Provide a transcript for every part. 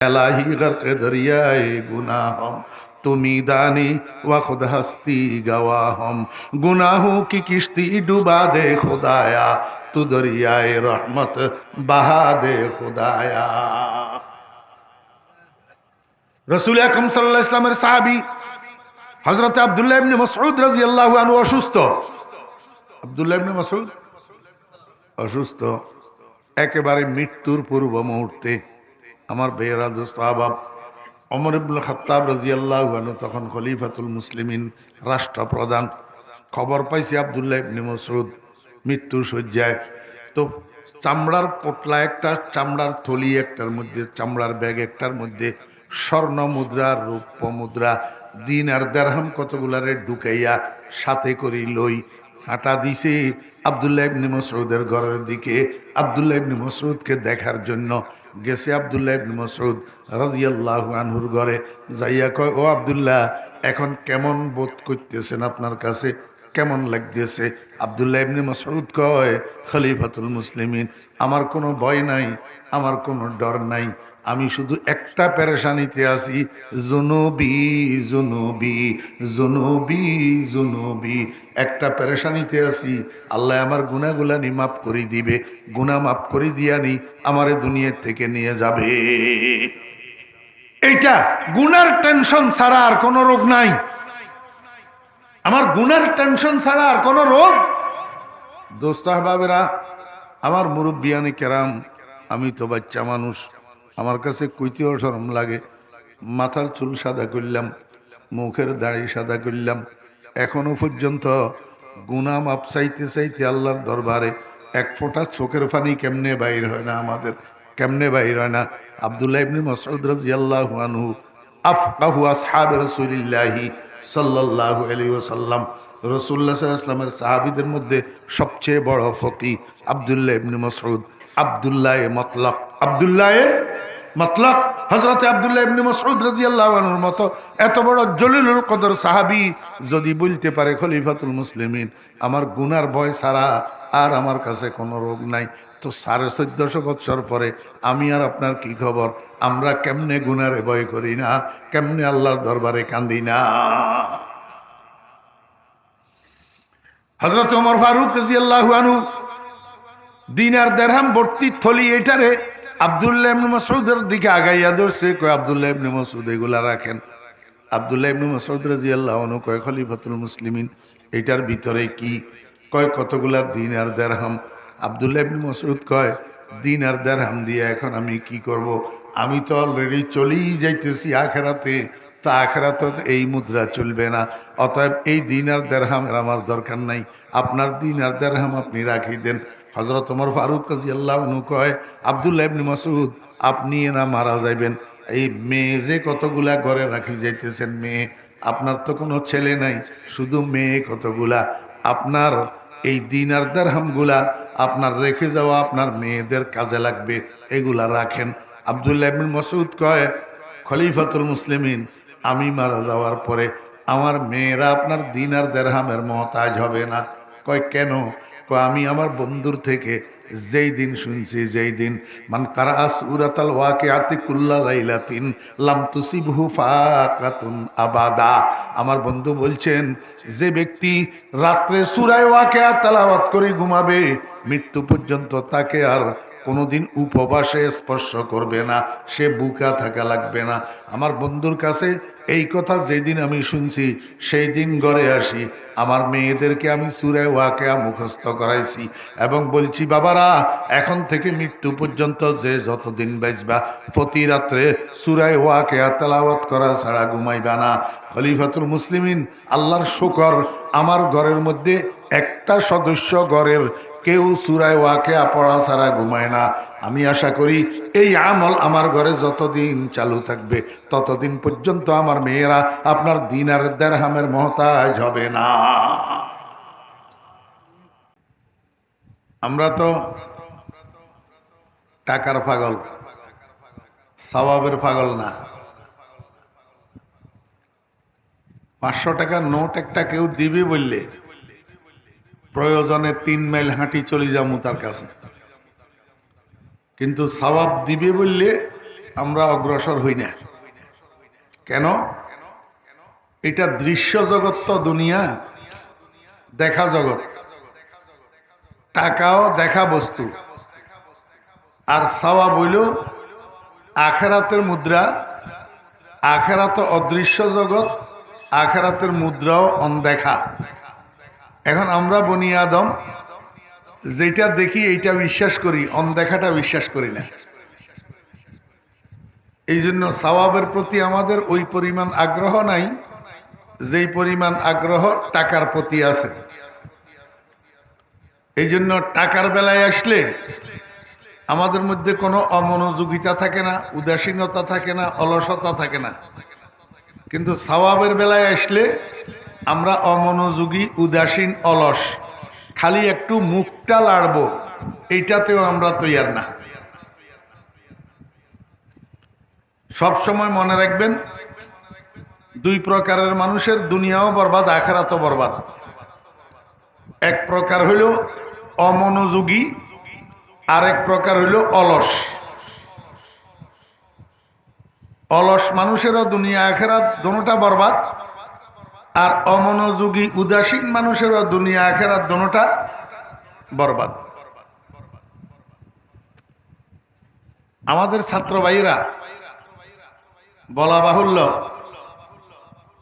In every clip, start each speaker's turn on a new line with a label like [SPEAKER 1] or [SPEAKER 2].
[SPEAKER 1] इलाही गर्क दरियाए गुनाहम तुमी दानी व खुद हस्ती गवाहम गुनाहों की किश्ती डुबा दे खुदाया तू दरियाए रहमत बहा दे खुदाया। रसूल আকরাম সাল্লাল্লাহু আলাইহি ওয়াসাল্লামের সাহাবী হযরত আব্দুল্লাহ ইবনে মাসউদ রাদিয়াল্লাহু আনহু অসুস্থ। আব্দুল্লাহ ইবনে মাসউদ অসুস্থ, একেবারে মৃত্যুর পূর্ব মুহূর্তে আমার বেয়েরা দোস্ত আহবাব ওমর ইবনে খাত্তাব রাদিয়াল্লাহু আনহু তখন খলিফাতুল মুসলিমিন, রাষ্ট্রপ্রধান। খবর পাইছি আব্দুল্লাহ ইবনে মাসউদ মৃত্যু শয্যায়। তো চামড়ার পোটলা একটা, চামড়ার থলি একটার মধ্যে, চামড়ার ব্যাগ একটার মধ্যে স্বর্ণ মুদ্রা, রৌপ্য মুদ্রা, দিনার দিরহাম কতগুলারে ঢুকাইয়া সাথে করি লই হাঁটা দিছে আব্দুল্লাহ ইবনে মাসউদের ঘরের দিকে। আব্দুল্লাহ ইবনে মাসউদকে দেখার জন্য গেছে। আব্দুল্লাহ ইবনে মাসউদ রাদিয়াল্লাহু আনহুর ঘরে যাইয়া কয়, ও আব্দুল্লাহ, এখন কেমন বোধ করতেছেন? আপনার কাছে কেমন লাগতেছে? আব্দুল্লাহ ইবনে মাসউদ কয়, খলিফাতুল মুসলিমিন, আমার কোনো ভয় নাই, আমার কোনো ডর নাই, আমি শুধু একটা পেরেশানিতে আছি, জুনুবি জুনুবি জুনুবি জুনুবি, একটা পেরেশানিতে আছি। আল্লাহ আমার গুনাহগুলানি মাফ করে দিবে, গুনাহ মাফ করে দিয়ানি আমারে দুনিয়া থেকে নিয়ে যাবে। এইটা গুনার টেনশন ছাড়া আর কোনো রোগ নাই। আমার গুনার টেনশন ছাড়া আর কোনো রোগ। দোস্ত আহবাবেরা, আমার মুরব্বিয়ানে কেরাম, আমি তো বাচ্চা মানুষ, আমার কাছে কইতেও শরম লাগে। মাথার চুল সাদা করলাম, মুখের দাড়ি সাদা করলাম, এখনো পর্যন্ত গুনাহ মাপ চাইতে চাইতে আল্লাহর দরবারে এক ফোঁটা চোখের পানি কেমনে বাইর হয় না আমাদের, কেমনে বাইর হয় না। আব্দুল্লাহ ইবনে মাসউদ রাদিয়াল্লাহু আনহু আফকাহু আসহাব রাসূলিল্লাহি সাল্লাল্লাহু আলাইহি ওয়াসাল্লাম, রাসূলুল্লাহ সাল্লাল্লাহু আলাইহি ওয়াসাল্লামের সাহাবীদের মধ্যে সবচেয়ে বড় ফকিহ আব্দুল্লাহ ইবনে মাসউদ। আব্দুল্লাহ মতলক, আব্দুল্লাহ মতলক, হযরত আব্দুল্লাহ ইবনে মাসউদ রাদিয়াল্লাহু আনহুর মতো এত বড় জলিলুল কদর সাহাবী যদি বলতে পারে খলিফাতুল মুসলিমিন, আমার গুনার ভয় ছাড়া আর আমার কাছে কোনো রোগ নাই, তো 1450 বছর পরে আমি আর আপনার কি খবর? আমরা কেমনে গুনারে ভয় করি না, কেমনে আল্লাহর দরবারে কান্দি না। হযরত ওমর ফারুক রাদিয়াল্লাহু আনহু দিনার দিরহাম ভর্তি থলি এটারে আব্দুল্লাহ ইবনে মাসউদের দিকে আগাইয়া ধরছে, কয় আব্দুল্লাহ ইবনে মাসউদ এগুলা রাখেন। আব্দুল্লাহ ইবনে মাসউদ রাদিয়াল্লাহু আনহু কয়, খলিফাতুল মুসলিমিন, এটার ভিতরে কি? কয় কতগুলা দিনার দিরহাম। আব্দুল্লাহ ইবনে মাসউদ কয়, দিনার দিরহাম দিয়ে এখন আমি কি করব? আমি তো অলরেডি চলেই যাইতেছি আখিরাতে, তা আখিরাতে এই মুদ্রা চলবে না, অতএব এই দিনার দিরহামের আমার দরকার নাই, আপনার দিনার দিরহাম আপনি রাখি দেন। হযরত ওমর ফারুক রাদিয়াল্লাহু আনহু কয়, আব্দুল্লাহ ইবনে মাসউদ, আপনি না মারা যাইবেন, এই মেয়ে যে কতগুলা ঘরে রাখি যাইতেছেন, মেয়ে, আপনার তো কোনো ছেলে নাই, শুধু মেয়ে কতগুলা, আপনার এই দিনার দিরহামগুলা আপনার রেখে যাওয়া আপনার মেয়েদের কাজে লাগবে, এগুলা রাখেন। আব্দুল্লাহ ইবনে মাসউদ কয়, খলিফাতুল মুসলিমিন, আমি মারা যাওয়ার পরে আমার মেয়েরা আপনার দিনার দিরহামের মুহতাজ হবে না। কয় কেন? কয় আমি আমার বন্ধুর থেকে যেই দিন শুনছি, যেই দিন মান কারা সূরাতাল ওয়াকিআতি কুল্লা লাইলাতিন লাম তুসিবহু ফাকাতুন আবাদা, আমার বন্ধু বলছেন, যে ব্যক্তি রাত্রে সূরা ওয়াকিআ তেলাওয়াত করে ঘুমাবে, মৃত্যু পর্যন্ত তাকে আর কোনোদিন উপবাসে স্পর্শ করবে না, সে বুকা থাকা লাগবে না। আমার বন্ধুর কাছে এই কথা যেদিন আমি শুনছি, সেই দিন ঘরে আসি, আমার মেয়েদেরকে আমি সূরা ওয়াকিয়া মুখস্থ করাইছি এবং বলছি, বাবারা, এখন থেকে মৃত্যু পর্যন্ত যে যতদিন বাঁচবা, প্রতি রাত্রে সূরা ওয়াকিয়া তেলাওয়াত করা ছাড়া ঘুমাইবা না। খলিফাতুল মুসলিমিন, আল্লাহর শুকর, আমার ঘরের মধ্যে একটা সদস্য ঘরের কেউ সূরা ওয়াকিয়া পড়া ছাড়া ঘুমায় না। আমি আশা করি এই আমল আমার ঘরে যতদিন চালু থাকবে, ততদিন পর্যন্ত আমার মেয়েরা আপনার দিনার দিরহামের মুহতাজ হবে না। আমরা তো টাকার পাগল, সওয়াবের পাগল না। 500 টাকার নোট একটা কেউ দিবে বললে প্রয়োজনে 3 মাইল হাঁটি চলে যাবো তার কাছে, কিন্তু সওয়াব দিবে বললে আমরা অগ্রসর হই না। কেন? এটা দৃশ্য জগৎ তো দুনিয়া, দেখা জগৎ, টাকাও দেখা বস্তু, আর সওয়াব হইল আখেরাতের মুদ্রা। আখেরাত অদৃশ্য জগৎ, আখেরাতের মুদ্রাও অনদেখা। এখন আমরা বনি আদম যেটা দেখি এইটা বিশ্বাস করি, অনদেখাটা বিশ্বাস করি না। এই জন্য সওয়াবের প্রতি আমাদের ওই পরিমাণ আগ্রহ নাই যেই পরিমাণ আগ্রহ টাকার প্রতি আছে। এই জন্য টাকার বেলায় আসলে আমাদের মধ্যে কোনো অমনোযোগিতা থাকে না, উদাসীনতা থাকে না, অলসতা থাকে না। কিন্তু সওয়াবের বেলায় আসলে আমরা অমনোযোগী, উদাসীন, অলস, খালি একটু মুখটা লাড়বো, এইটাতেও আমরা তৈয়ার না। সব সময় মনে রাখবেন, দুই প্রকারের মানুষের দুনিয়াও বরবাদ, আখিরাতও বরবাদ। এক প্রকার হইল অমনোযোগী, আর এক প্রকার হইল অলস। অলস মানুষেরও দুনিয়া আখিরাত দোনোটা বরবাদ, আর অমনোযোগী উদাসীন মানুষেরও দুনিয়া আখিরাত দোনোটা বরবাদ। আমাদের ছাত্র ভাইরা বলা বাহুল্য,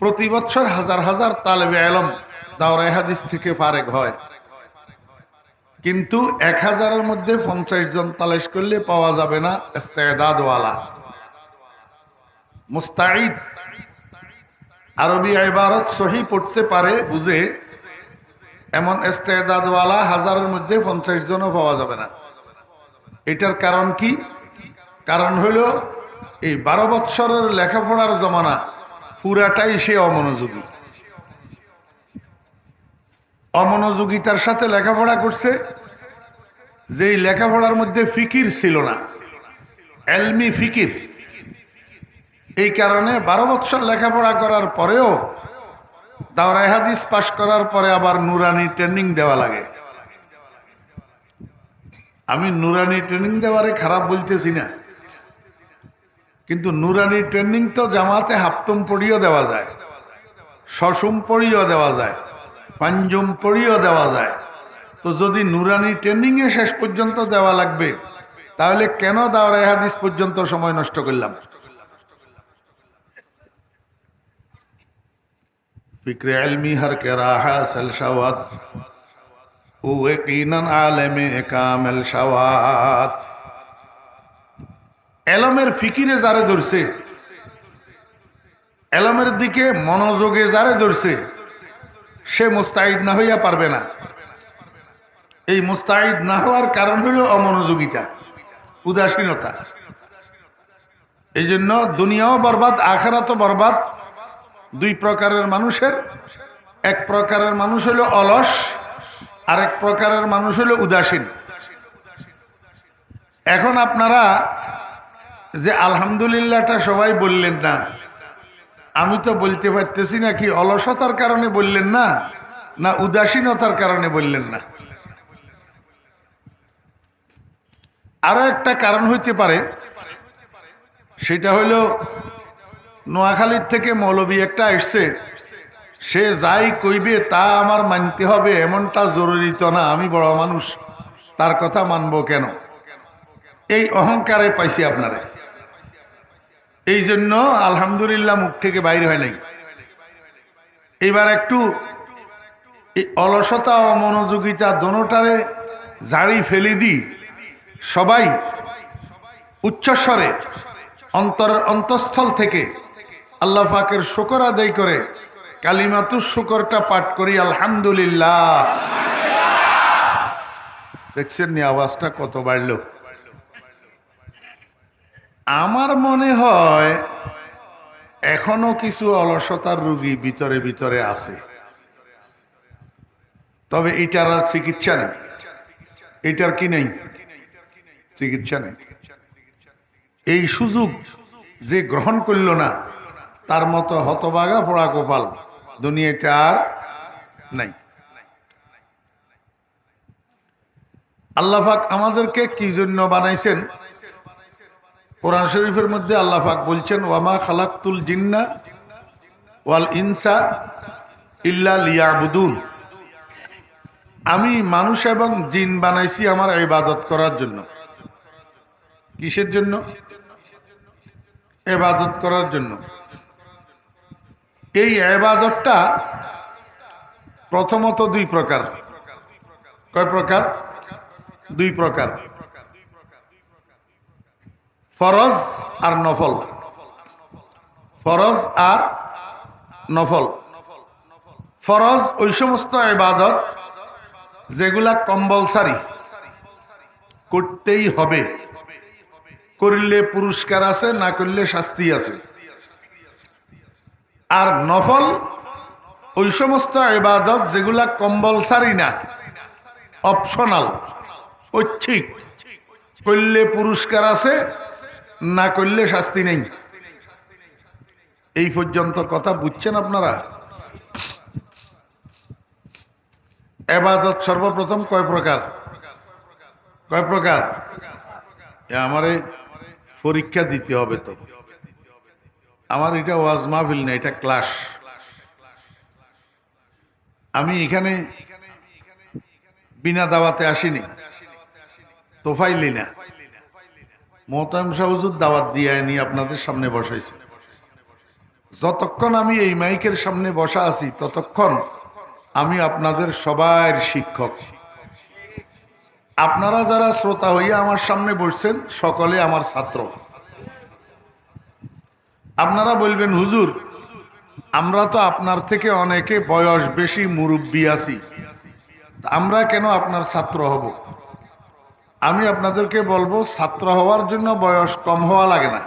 [SPEAKER 1] প্রতি বছর হাজার হাজার তালেবে ইলম দাওরায়ে হাদিস থেকে ফারেক হয়, কিন্তু 1000-এর মধ্যে 50 জন তালাশ করলে পাওয়া যাবে না ইস্তেদাদওয়ালা, মুস্তাঈদ, আরবি ইবারত সহি পড়তে পারে বুঝে, এমন ইস্তেদাদওয়ালা 1000-এর মধ্যে 50 জনও পাওয়া যাবে না। এটার কারণ কি? কারণ হইল এই 12 বৎসরের লেখাপড়ার জমানা পুরাটাই সে অমনোযোগী। অমনোযোগিতার সাথে লেখাপড়া করছে, যেই লেখাপড়ার মধ্যে ফিকির ছিল না, এলমি ফিকির। এই কারণে 12 বৎসর লেখাপড়া করার পরেও দাওরায়ে হাদিস পাশ করার পরে আবার নুরানি ট্রেনিং দেওয়া লাগে। আমি নুরানি ট্রেনিং দেওয়ারে খারাপ বলতেছি না, কিন্তু নুরানি ট্রেনিং তো জামাতে হাফতম পড়িও দেওয়া যায়, শসুম পড়িও দেওয়া যায়, পাঞ্জুম পড়িও দেওয়া যায়। তো যদি নুরানি ট্রেনিং এ শেষ পর্যন্ত দেওয়া লাগবে, তাহলে কেন দাওরায়ে হাদিস পর্যন্ত সময় নষ্ট করলাম? ফিকরে ইলমি হর কে রাহা সল শাওয়াত ও ইয়াকিনান আলেমে কামেল শাওয়াত। এলমের ফিকিরে যারে ধরছে, এলমের দিকে মনোযোগে যারে ধরছে, সে মুস্তাঈদ না হইয়া পারবে না। এই মুস্তাঈদ না হওয়ার কারণ হলো অমনোযোগিতা, উদাসীনতা। এই জন্য দুনিয়াও বরবাদ, আখিরাতও বরবাদ। দুই প্রকারের মানুষের, এক প্রকারের মানুষ হলো অলস, আর এক প্রকারের মানুষ হলো উদাসীন। এখন আপনারা যে আলহামদুলিল্লাহটা সবাই বললেন না, আমি তো বলতে পারতেছি না, কি অলসতার কারণে বললেন না, না উদাসীনতার কারণে বললেন না? আরো একটা কারণ হইতে পারে, সেটা হইল নোয়াখালীর থেকে মৌলবী একটা আসছে, সে যাই কইবে তা আমার মানতে হবে এমনটা জরুরি তো না, আমি বড় মানুষ, তার কথা মানবো কেন? এই অহংকারে পাইছি আপনারা। এই জন্য আলহামদুলিল্লাহ মুখ থেকে বাইরে হয় নাই। এবার একটু অলসতা ও মনোযোগিতা দোনোটারে জাড়ি ফেলে দিই, সবাই উচ্চস্বরে অন্তরের অন্তঃস্থল থেকে আল্লাহ পাকের শুকর আদায় করে কালিমাতুশ শুকরটা পাঠ করি, আলহামদুলিল্লাহ। দেখছেন নি আওয়াজটা কত বাড়লো? আমার মনে হয় এখনো কিছু অলসতার রোগী ভিতরে ভিতরে আছে, তবে এটার আর চিকিৎসা নেই। এটার কি নেই? চিকিৎসা নেই। এই সুযোগ যে গ্রহণ করল না, তার মতো হতভাগা পোড়া কপাল দুনিয়াতে আর নাই। আল্লাহ পাক আমাদেরকে কি জন্য বানাইছেন? কোরআন শরীফের মধ্যে আল্লাহ পাক বলছেন ওয়ামা খালাকতুল জিন্না ওয়াল ইনসা ইল্লা লিয়াবুদুন, আমি মানুষ এবং জিন বানাইছি আমার ইবাদত করার জন্য। কিসের জন্য? ইবাদত করার জন্য। এই ইবাদতটা প্রথমত দুই প্রকার। কয় প্রকার? দুই প্রকার, ফরজ আর নফল। ফরজ আর নফল। ফরজ ওই সমস্ত ইবাদত যেগুলা কম্পালসারি, করতেই হবে, করলে পুরস্কার আছে, না করলে শাস্তি আছে। আর নফল ওই সমস্ত ইবাদত যেগুলা কম্পালসারি না, অপশনাল, ঐচ্ছিক, করলে পুরস্কার আছে, না করলে শাস্তি নেই। এই পর্যন্ত কথা বুঝছেন আপনারা? ইবাদত সর্বপ্রথম কয় প্রকার? কয় প্রকার? আমারে পরীক্ষা দিতে হবে তো। আমার এটা ওয়াজ মাহফিল না, এটা ক্লাস। আমি এখানে বিনা দাওয়াতে আসিনি, তোফাইলি না। মোহতারাম সাহেব হুজুর দাওয়াত দিয়ে আনি আপনাদের সামনে বসাইছে। যতক্ষণ আমি এই মাইকের সামনে বসা আছি ততক্ষণ আমি আপনাদের সবার শিক্ষক। আপনারা যারা শ্রোতা হইয়া আমার সামনে বসছেন সকলে আমার ছাত্র। আপনারা বলবেন হুজুর আমরা তো আপনার থেকে অনেকে বয়স বেশি, মুরব্বী আছি, আমরা কেন আপনার ছাত্র হব? আমি আপনাদেরকে বলবো ছাত্র হওয়ার জন্য বয়স কম হওয়া লাগে না,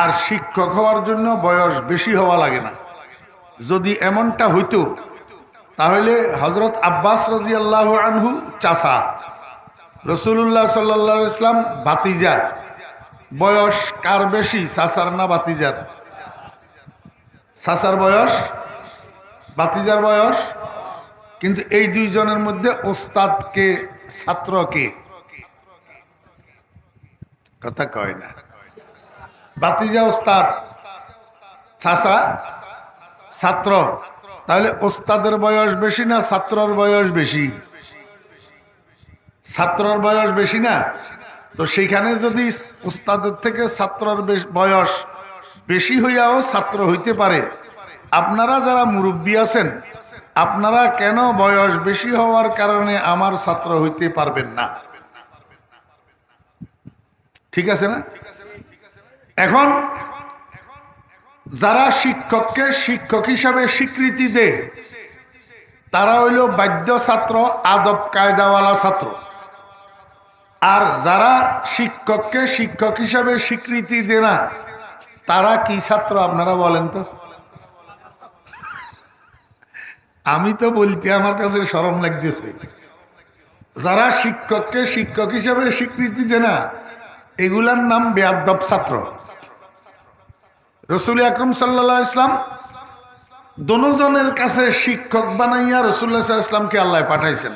[SPEAKER 1] আর শিক্ষক হওয়ার জন্য বয়স বেশি হওয়া লাগে না। যদি এমনটা হইতো তাহলে হযরত আব্বাস রাদিয়াল্লাহু আনহু চাচা, রাসূলুল্লাহ সাল্লাল্লাহু আলাইহি ইসলাম ভাতিজা, বয়স কার বেশি, চাচার না ভাতিজার? চাচার বয়স, ভাতিজার বয়স। কিন্তু এই দুইজনের মধ্যে ওস্তাদ কে, ছাত্র কে? কথা কয় না। ভাতিজা ওস্তাদ, চাচা ছাত্র। তাহলে ওস্তাদের বয়স বেশি না ছাত্রর বয়স বেশি? ছাত্রর বয়স বেশি না? তো সেইখানে যদি ওস্তাদের থেকে ছাত্রর বয়স বেশি হইয়াও ছাত্র হইতে পারে, আপনারা যারা মুরব্বী আছেন আপনারা কেন বয়স বেশি হওয়ার কারণে আমার ছাত্র হইতে পারবেন না? ঠিক আছে না? এখন যারা শিক্ষককে শিক্ষক হিসাবে স্বীকৃতি দেয় তারা হইল বাধ্য ছাত্র, আদব কায়দাওয়ালা ছাত্র। আর যারা শিক্ষককে শিক্ষক হিসাবে স্বীকৃতি দেয় না তারা কি ছাত্র আপনারা বলেন তো? আমি তো বলতে আমার কাছে শরম লাগতেছে। যারা শিক্ষককে শিক্ষক হিসাবে স্বীকৃতি দেয় না এগুলার নাম বেয়াদব ছাত্র। রাসূল আকরাম সাল্লাল্লাহু আলাইহি ইসলাম দোনোজনের কাছে শিক্ষক বানাইয়া রাসূলুল্লাহ সাল্লাল্লাহু আলাইহি ইসলামকে আল্লাহ পাঠাইছেন।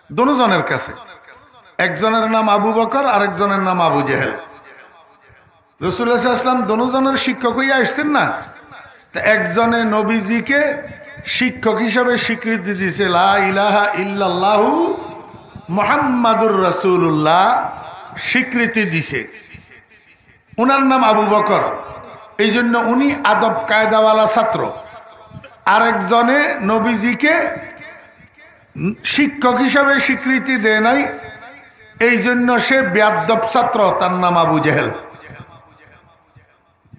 [SPEAKER 1] দোনোজনের কাছে, একজনের নাম আবু বকর, আরেকজনের নাম আবু জেহেল। রাসূলুল্লাহ সাল্লাল্লাহু আলাইহি ইসলাম দোনোজনের শিক্ষক হইয়া আসছেন না? একজনে নবীজিকে শিক্ষক হিসাবে স্বীকৃতি দিয়েছে, লা ইলাহা ইল্লাল্লাহু মুহাম্মাদুর রাসূলুল্লাহ, স্বীকৃতি দিছে। উনার নাম আবু বকর, এই জন্য উনি আদব কায়দাওয়ালা ছাত্র। আরেকজনে নবীজিকে শিক্ষক হিসাবে স্বীকৃতি দেয় নাই, এই জন্য সে বেয়াদব ছাত্র, তার নাম আবু জেহেল।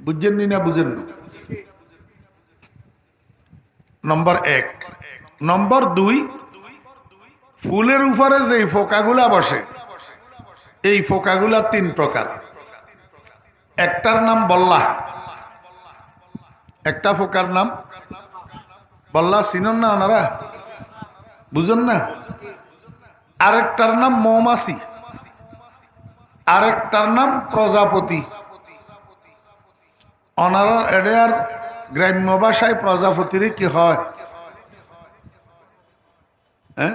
[SPEAKER 1] বুঝছেন না? বুঝেন না? নম্বর এক। নম্বর দুই, ফুলের উপরে যে ফোকাগুলা বসে এই ফোকাগুলা তিন প্রকার। একটার নাম বল্লাহ, একটা ফোকার নাম বল্লাহ। চিনন না ওনারা? বুঝেন না? আরেকটার নাম মৌমাছি, আরেকটার নাম প্রজাপতি। ওনারা এর গ্রাম্য ভাষায় প্রজাপতির কি হয়? হ্যাঁ,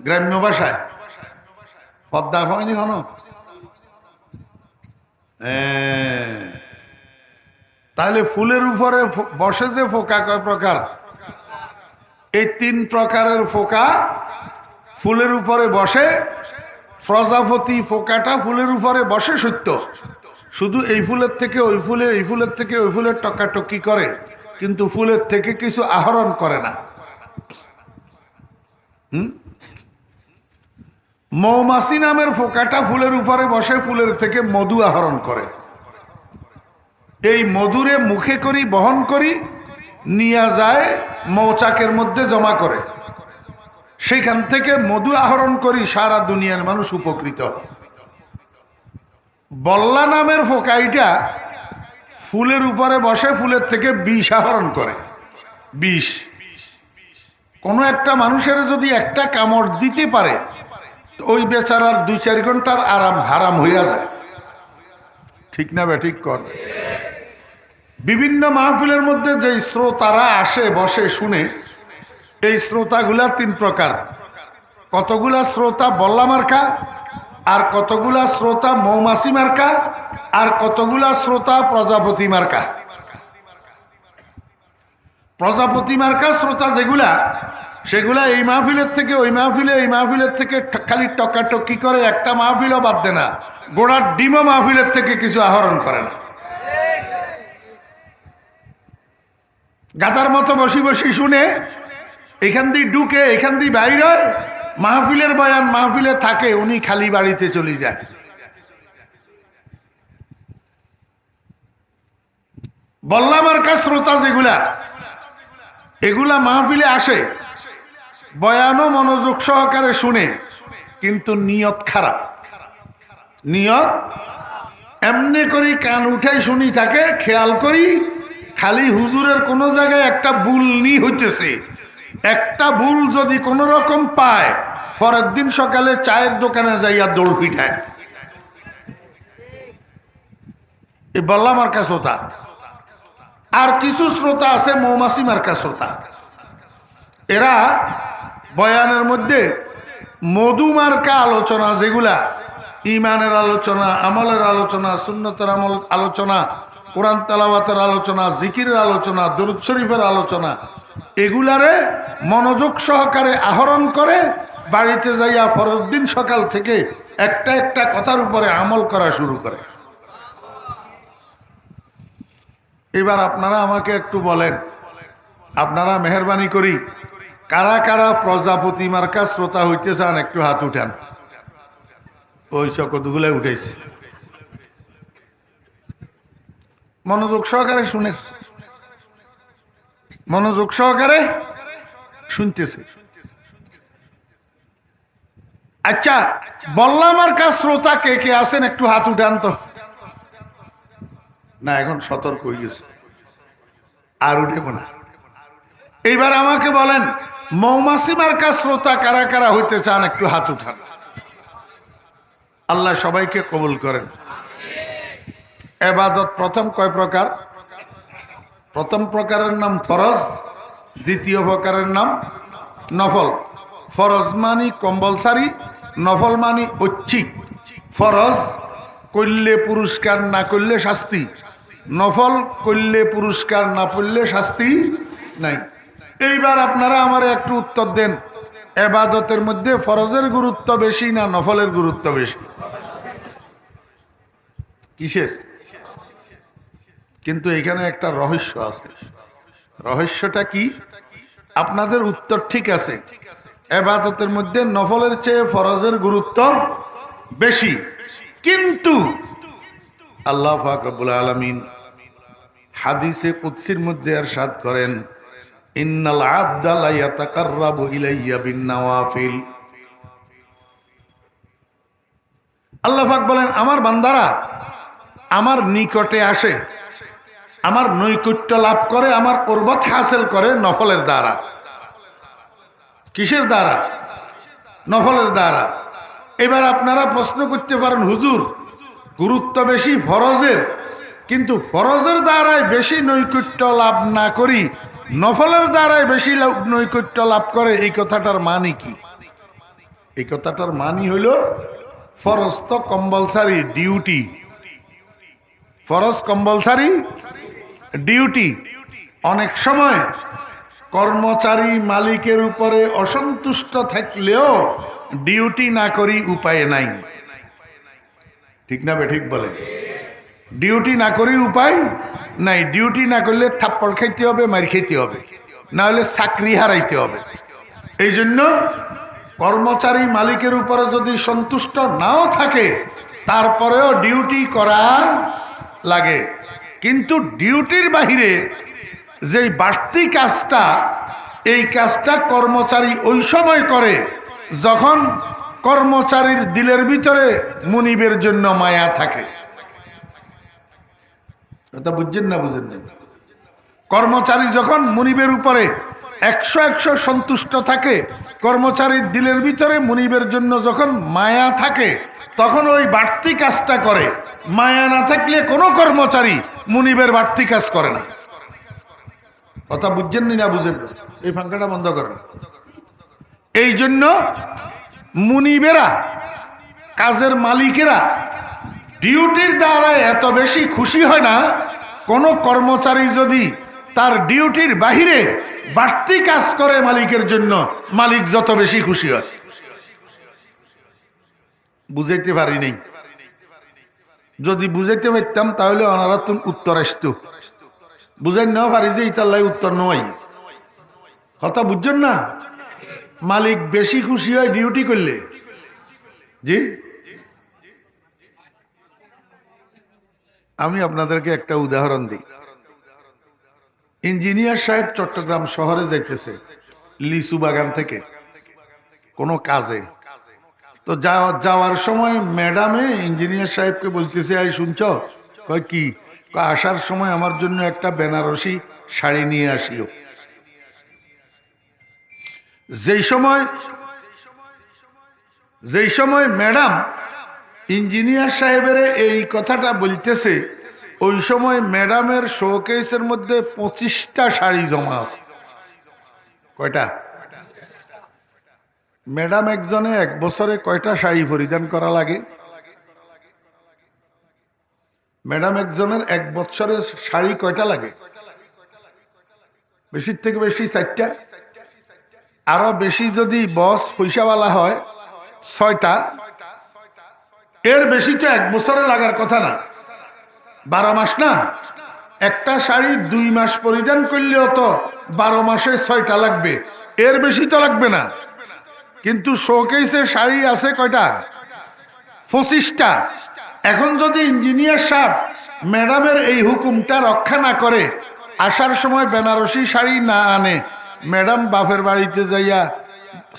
[SPEAKER 1] গ্রাম্য ভাষায় পদ্মা হয়নি হন, হ্যাঁ, তাহলে ফুলের উপরে বসে যে ফোকা কয় প্রকার? এই 3 প্রকারের ফোকা ফুলের উপরে বসে। প্রজাপতি ফোকাটা ফুলের উপরে বসে সত্য, শুধু এই ফুলের থেকে ওই ফুলে, এই ফুলের থেকে ওই ফুলের টকাটকি করে, কিন্তু ফুলের থেকে কিছু আহরণ করে না। মৌমাছি নামের ফোকাটা ফুলের উপরে বসে, ফুলের থেকে মধু আহরণ করে। এই মধুরে মুখে করি, বহন করি, নিয়ে যায় মৌচাকের মধ্যে জমা করে, সেখান থেকে মধু আহরণ করি, সারা দুনিয়ার মানুষ উপকৃত। বল্লা নামের ফোকাইটা ফুলের উপরে বসে, ফুলের থেকে বিষ আহরণ করে। বিষ কোনো একটা মানুষের যদি একটা কামড় দিতে পারে, ওই বেচারার 2-4 ঘন্টার আরাম হারাম হইয়া যায়। ঠিক না বে ঠিক কর? বিভিন্ন মাহফিলের মধ্যে যে শ্রোতারা আসে, বসে, শুনে, এই শ্রোতাগুলা 3 প্রকার। কতগুলা শ্রোতা বল্লা মার্কা, আর কতগুলা শ্রোতা মৌমাছি মার্কা, আর কতগুলা শ্রোতা প্রজাপতি মার্কা। প্রজাপতি মার্কা শ্রোতা যেগুলা, সেগুলা এই মাহফিলের থেকে ওই মাহফিলে, এই মাহফিলের থেকে খালি টকাটকি করে, একটা মাহফিলও বাদ দেয় না। গোড়ার ডিমও মাহফিলের থেকে কিছু আহরণ করে না। গাদার মতো বসি বসি শুনে, এখান দিয়ে ঢুকে, এখান দিয়ে বাইরে, মাহফিলের বয়ান মাহফিলে থাকে, উনি খালি বাড়িতে চলে যায়। বল্লা মার্কা শ্রোতা যেগুলা, এগুলা মাহফিলে আসে, বয়ানও মনোযোগ সহকারে শুনে, কিন্তু নিয়ত খারাপ। নিয়ত এমনি করি কান উঠাই শুনি থাকে, খেয়াল করি খালি হুজুরের কোন জায়গায় একটা ভুল নি হইতেছে। একটা ভুল যদি কোন রকম পায়, পরের দিন সকালে চায়ের দোকানে যাইয়া দৌড় পিঠায়। এই বল্লা মার্কা শ্রোতা। আর কিছু শ্রোতা আছে মৌমাছি মার্কা শ্রোতা। এরা বয়ানের মধ্যে মধু মার্কা আলোচনা, যেগুলা ইমানের আলোচনা, আমলের আলোচনা, সুন্নতের আমল আলোচনা, কোরআন তেলাওয়াতের আলোচনা, জিকিরের আলোচনা, দরুদ শরীফের আলোচনা, এগুলারে মনোযোগ সহকারে আহরণ করে, বাড়িতে যাইয়া পরের দিন সকাল থেকে একটা একটা কথার উপরে আমল করা শুরু করে। এবার আপনারা আমাকে একটু বলেন, আপনারা মেহরবানি করি কারা কারা প্রজাপতি মার্কা শ্রোতা হইতে চান? একটু হাত উঠান। ওই সকতগুলো উঠেছে। মনোযোগ সহকারে শুনে, মনোযোগ সহকারে শুনতেছে। আচ্ছা, বল্লা মার্কা শ্রোতা কে কে আছেন? একটু হাত উঠান তো। না, এখন সতর্ক হয়ে গেছে, আর উঠেব না। এইবার আমাকে বলেন, মৌমাছি মার্কা শ্রোতা কারা কারা হইতে চান? একটু হাত উঠান। আল্লাহ সবাইকে কবুল করেন। ইবাদত প্রথম কয় প্রকার? প্রথম প্রকারের নাম ফরজ, দ্বিতীয় প্রকারের নাম নফল। ফরজ মানি কম্পালসারি, নফল মানি ঐচ্ছিক। ফরজ করলে পুরস্কার, না করলে শাস্তি। নফল করলে পুরস্কার, না পড়লে শাস্তি নাই। এইবার আপনারা আমার একটু উত্তর দেন, ইবাদতের মধ্যে ফরজের গুরুত্ব বেশি না নফলের গুরুত্ব বেশি? কিসের? কিন্তু এখানে একটা রহস্য আছে। রহস্যটা কি? আপনাদের উত্তর ঠিক আছে, ইবাদতের মধ্যে নফলের চেয়ে ফরজের গুরুত্ব বেশি। কিন্তু আল্লাহ পাক রব্বুল আলামিন হাদিসে কুদসির মধ্যে ইরশাদ করেন, ইন্নাল আবদা লা ইয়াতাকাররাবু ইলাইয়া বিন-নওয়াফিল। আল্লাহ পাক বলেন, আমার বান্দারা আমার নিকটে আসে, আমার নৈকট্য লাভ করে, আমার কুরবত হাসিল করে নফলের দ্বারা। কিসের দ্বারা? নফলের দ্বারা। এবার আপনারা প্রশ্ন করতে পারেন, হুজুর গুরুত্ব বেশি ফরজের, কিন্তু ফরজের দ্বারাই বেশি নৈকট্য লাভ না করি, নফলের দ্বারাই বেশি নৈকট্য লাভ করে, এই কথাটার মানে কি? এই কথাটার মানে হইল, ফরজ তো কম্পালসারি ডিউটি, ফরজ কম্পালসারি ডিউটি। অনেক সময় কর্মচারী মালিকের উপরে অসন্তুষ্ট থাকলেও ডিউটি না করি উপায় নাই। ঠিক না বে ঠিক বলে? ডিউটি না করি উপায় নাই। ডিউটি না করলে থাপ্পড় খাইতে হবে, মার খাইতে হবে, না হলে চাকরি হারাইতে হবে। এই জন্য কর্মচারী মালিকের উপরে যদি সন্তুষ্ট নাও থাকে তারপরেও ডিউটি করা লাগে। কিন্তু ডিউটির বাহিরে যেই বাড়তি কাজটা, এই কাজটা কর্মচারী ওই সময় করে যখন কর্মচারীর দিলের ভিতরে মুনিবের জন্য মায়া থাকে। এটা বুঝছেন না? বুঝেন না? কর্মচারী যখন মুনিবের উপরে 100 সন্তুষ্ট থাকে, কর্মচারীর দিলের ভিতরে মুনিবের জন্য যখন মায়া থাকে, তখন ওই বাড়তি কাজটা করে। মায়া না থাকলে কোনো কর্মচারী মুনিবের বাড়তি কাজ করে না। কথা বুঝছেন না? বুঝেন? এই ফাঙ্কাটা বন্ধ করেন। এই জন্য মুনিবেরা, কাজের মালিকেরা ডিউটির দ্বারা এত বেশি খুশি হয় না। কোনো কর্মচারী যদি তার ডিউটির বাহিরে বাড়তি কাজ করে মালিকের জন্য, মালিক যত বেশি খুশি হয়। বুঝাইতে পারি নাই। যদি বুঝাইতে পারতাম তাহলে ওনারা তো উত্তর আসতো। বুঝাই না পারি যে ইতাল্লাই উত্তর নয়। কথা বুঝছেন না? মালিক বেশি খুশি হয় ডিউটি করলে। জি, আমি আপনাদেরকে একটা উদাহরণ দিই। ইঞ্জিনিয়ার সাহেব চট্টগ্রাম শহরে যাইতেছে লিচু বাগান থেকে কোনো কাজে। তো যাওয়ার সময় ম্যাডামে ইঞ্জিনিয়ার সাহেবকে বলতেছে, আই শুনছ? কয় কি? আসার সময় আমার জন্য একটা বেনারসি শাড়ি নিয়ে আসিও। যেই সময় ম্যাডাম ইঞ্জিনিয়ার সাহেবের এই কথাটা বলতেছে, ওই সময় ম্যাডামের শোকেসের মধ্যে 25টা শাড়ি জমা আছে। কয়টা? ম্যাডাম একজনে এক বছরে কয়টা শাড়ি পরিধান করা লাগে? ম্যাডাম একজনের এক বছরের শাড়ি কয়টা লাগে? বেশির থেকে বেশি 4টা, আরো বেশি যদি বস পয়সাওয়ালা হয় 6টা। এর বেশি তো এক বছরে লাগার কথা না। 12 মাস না? একটা শাড়ি 2 মাস পরিধান করলেও তো 12 মাসে 6টা লাগবে, এর বেশি তো লাগবে না। কিন্তু শোকেসে শাড়ি আছে কয়টা? 25টা। এখন যদি ইঞ্জিনিয়ার সাহেব ম্যাডামের এই হুকুমটা রক্ষা না করে, আসার সময় বেনারসি শাড়ি না আনে, ম্যাডাম বাপের বাড়িতে যাইয়া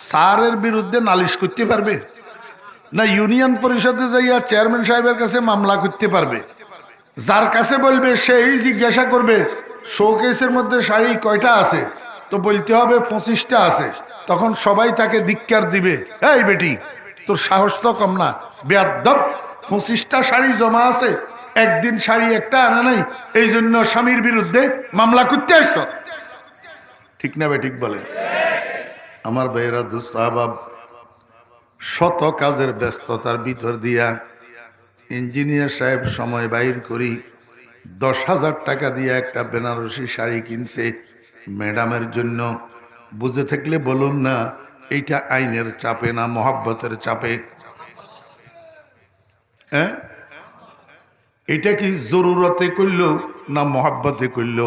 [SPEAKER 1] স্যারের বিরুদ্ধে নালিশ করতে পারবে না? ইউনিয়ন পরিষদে যাইয়া চেয়ারম্যান সাহেবের কাছে মামলা করতে পারবে? যার কাছে বলবে সেই জিজ্ঞাসা করবে শোকেসের মধ্যে শাড়ি কয়টা আছে, তো বলতে হবে 25টা আছে। তখন সবাই তাকে ধিক্কার দিবে, এই বেটি তোর সাহস তো কম না, বেয়াদ্দব, 25টা শাড়ি জমা আছে, একদিন শাড়ি একটা আনা নাই, এই জন্য স্বামীর বিরুদ্ধে মামলা করতে আসছ। ঠিক না বে ঠিক বলে? আমার ভাইয়েরা, দোস্ত আহবাব, শত কাজের ব্যস্ততার ভিতর দিয়া ইঞ্জিনিয়ার সাহেব সময় বাইর করি 10,000 টাকা দিয়ে একটা বেনারসি শাড়ি কিনছে ম্যাডামের জন্য। বুঝে থাকলে বলুন না, এইটা আইনের চাপে না মহব্বতের চাপে? হ্যাঁ, এটা কি জরুরতে করল না মহব্বতে করল?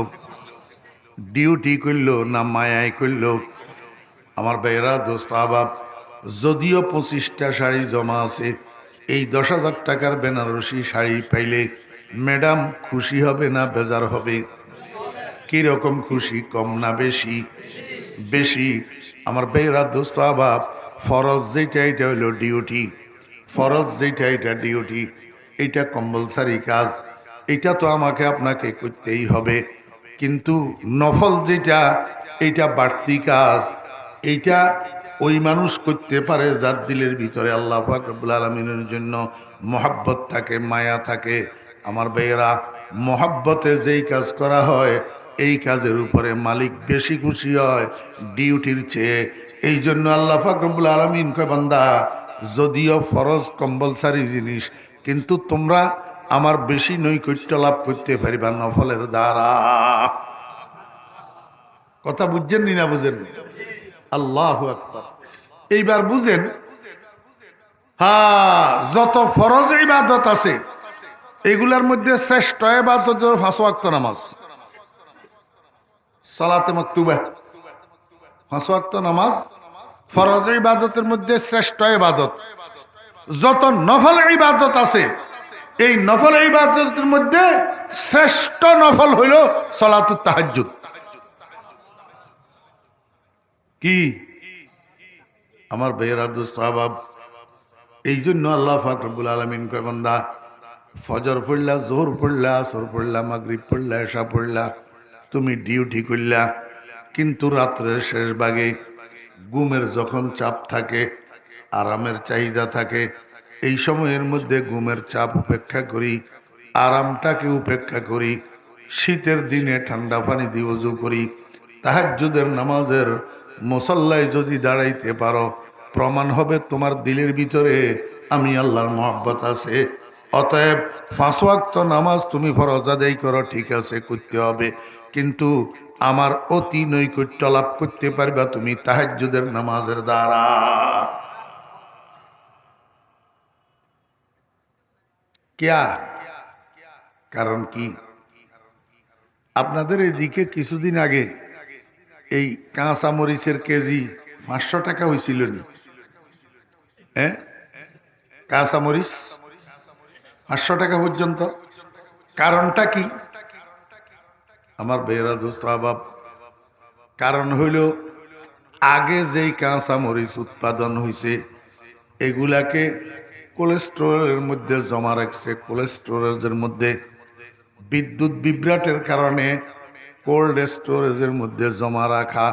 [SPEAKER 1] ডিউটি করল না মায়ায় করল? আমার ভাইয়েরা, দোস্ত আহবাব, যদিও 25টা শাড়ি জমা আছে, এই 10,000 টাকার বেনারসি শাড়ি পাইলে ম্যাডাম খুশি হবে না বেজার হবে? কিরকম খুশি? কম না বেশি? বেশি। আমার ভাইয়েরা, দোস্ত আহবাব, ফরজ যেটা এটা হলো ডিউটি। ফরজ যেটা এটা ডিউটি, এটা কম্পালসারি কাজ, এটা তো আমাকে আপনাকে করতেই হবে। কিন্তু নফল যেটা, এটা বাড়তি কাজ, এইটা ওই মানুষ করতে পারে যার দিলের ভিতরে আল্লাহ পাক রব্বুল আলামিনের জন্য মহব্বত থাকে, মায়া থাকে। আমার ভাইয়েরা, মহব্বতে যেই কাজ করা হয় এই কাজের উপরে মালিক বেশি খুশি হয় ডিউটির চেয়ে। এই জন্য আল্লাহ পাক রব্বুল আলামিন কয়, বান্দা যদিও ফরজ কম্পালসারি জিনিস, কিন্তু তোমরা আমার বেশি নৈকট্য লাভ করতে পারিবা নফলের দ্বারা। কথা বুঝছেন নি না বুঝেন? আল্লাহু আকবার। এইবার বুঝেন, হ্যাঁ, যত ফরজ ইবাদত আছে এগুলার মধ্যে শ্রেষ্ঠ ইবাদত হলো 5 ওয়াক্ত নামাজ, সালাতে মাকতুবা। 5 ওয়াক্ত নামাজ ফরজ ইবাদতের মধ্যে শ্রেষ্ঠ ইবাদত। যত নফল ইবাদত আছে এই নফল ইবাদতের মধ্যে শ্রেষ্ঠ নফল হইল সালাতুত তাহাজ্জুদ। কি আমার ভাইয়েরা, দোস্ত আহবাব, এই জন্য আল্লাহ পাক রব্বুল আলামিন কয়, বান্দা ফজর পড়লা, জোহর পড়লা, আসর পড়লা, মাগরিব পড়লা, এশা পড়লা, তুমি ডিউটি করলা, কিন্তু রাত্রের শেষ ভাগে ঘুমের যখন চাপ থাকে, আরামের চাহিদা থাকে, এই সময়ের মধ্যে ঘুমের চাপ উপেক্ষা করি, আরামটাকে উপেক্ষা করি, শীতের দিনে ঠান্ডা পানি দিয়ে ওযু করি, তাহাজ্জুদের নামাজের মুসাল্লায় যদি দাঁড়াইতে পারো, প্রমাণ হবে তোমার দিলের ভিতরে আমি আল্লাহর মহব্বত আছে। অতএব 5 ওয়াক্ত নামাজ তুমি ফরজ আদায় করো, ঠিক আছে, করতে হবে, কিন্তু আমার অতি নৈকট্য লাভ করতে পারবা তুমি তাহাজ্জুদের নামাজের দ্বারা। কিয়া কারণ কি? আপনাদের এদিকে কিছুদিন আগে এই কাঁচা মরিচের কেজি 500 টাকা হয়েছিল নি? হ্যাঁ, কাঁচা মরিচ 500 টাকা পর্যন্ত। কারণটা কি আমার ভাইয়েরা, দোস্ত আহবাব? কারণ হইল আগে যেই কাঁচা মরিচ উৎপাদন হয়েছে এগুলাকে কোল্ড স্টোরেজের মধ্যে জমা রাখছে। কোল্ড স্টোরেজের মধ্যে বিদ্যুৎ বিভ্রাটের কারণে কোল্ড স্টোরেজের মধ্যে জমা রাখা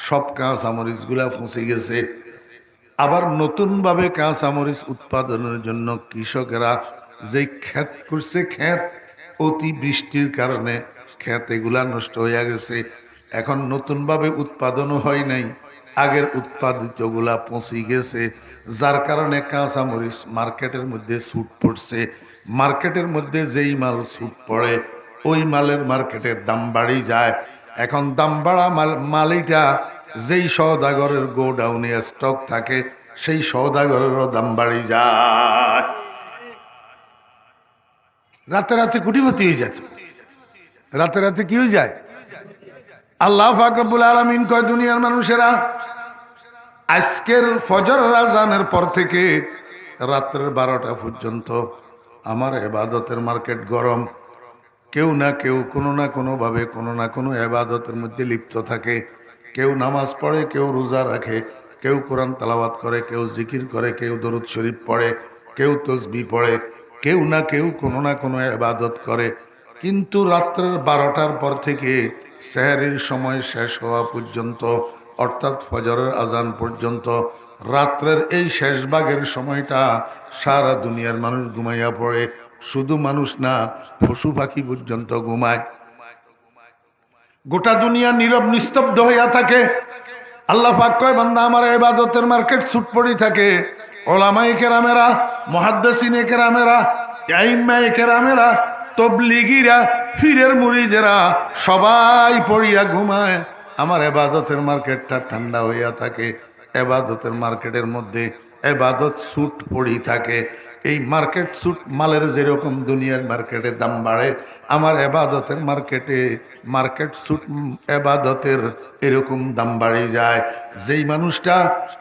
[SPEAKER 1] সব কাঁচামরিচগুলা ফসে গেছে। আবার নতুনভাবে কাঁচামরিচ উৎপাদনের জন্য কৃষকেরা যে ক্ষেত করছে, ক্ষেত অতি বৃষ্টির কারণে ক্ষেত এগুলা নষ্ট হয়ে গেছে। এখন নতুনভাবে উৎপাদনও হয় নাই, আগের উৎপাদিতগুলা পচে গেছে, যার কারণে কাঁচামরিচ মার্কেটের মধ্যে ছুট পড়ছে। মার্কেটের মধ্যে যেই মাল ছুট পড়ে ওই মালের মার্কেটের দাম বাড়ি যায়। এখন দাম বাড়া মালিটা যেই সওদাগরের গোডাউনে স্টক থাকে সেই সওদাগরেরও দাম বাড়ি যায়। রাতে রাতে কোটিপতি হয়ে যায়। রাতে রাতে কি হয়ে যায়? আল্লাহ পাক রব্বুল আলামিন কয়, দুনিয়ার মানুষেরা আজকের ফজর আযানের পর থেকে রাত্রের 12টা পর্যন্ত আমার ইবাদতের মার্কেট গরম। কেউ না কেউ কোনো না কোনোভাবে কোনো না কোনো ইবাদতের মধ্যে লিপ্ত থাকে। কেউ নামাজ পড়ে, কেউ রোজা রাখে, কেউ কোরআন তেলাওয়াত করে, কেউ জিকির করে, কেউ দরুদ শরীফ পড়ে, কেউ তসবিহ পড়ে, কেউ না কেউ কোনো না কোনো ইবাদত করে। কিন্তু রাত্রের 12টার পর থেকে সেহরির সময় শেষ হওয়া পর্যন্ত, অর্থাৎ ফজরের আজান পর্যন্ত, রাত্রের এই শেষ ভাগের সময়টা সারা দুনিয়ার মানুষ ঘুমাইয়া পড়ে। শুধু মানুষ না, পশু পাখি পর্যন্ত ঘুমায়। গোটা দুনিয়া নীরব নিস্তব্ধ হইয়া থাকে। আল্লাহ পাক কয়, বান্দা আমার ইবাদতের মার্কেট ছুট পড়ি থাকে। ওলামায়ে কেরামেরা, মুহাদ্দিসিনে কেরামেরা, আইম্মায়ে কেরামেরা, তবলিগীরা, পীরের মুরিদেরা সবাই পড়িয়া ঘুমায়। আমার ইবাদতের মার্কেটটা ঠান্ডা হইয়া থাকে। ইবাদতের মার্কেটের মধ্যে ইবাদত ছুট পড়ি থাকে। এই মার্কেট ছুট মালের যেরকম দুনিয়ার মার্কেটে দাম বাড়ে, আমার ইবাদতের মার্কেটে মার্কেট ছুট ইবাদতের এরকম দাম বাড়ে যায়। যেই মানুষটা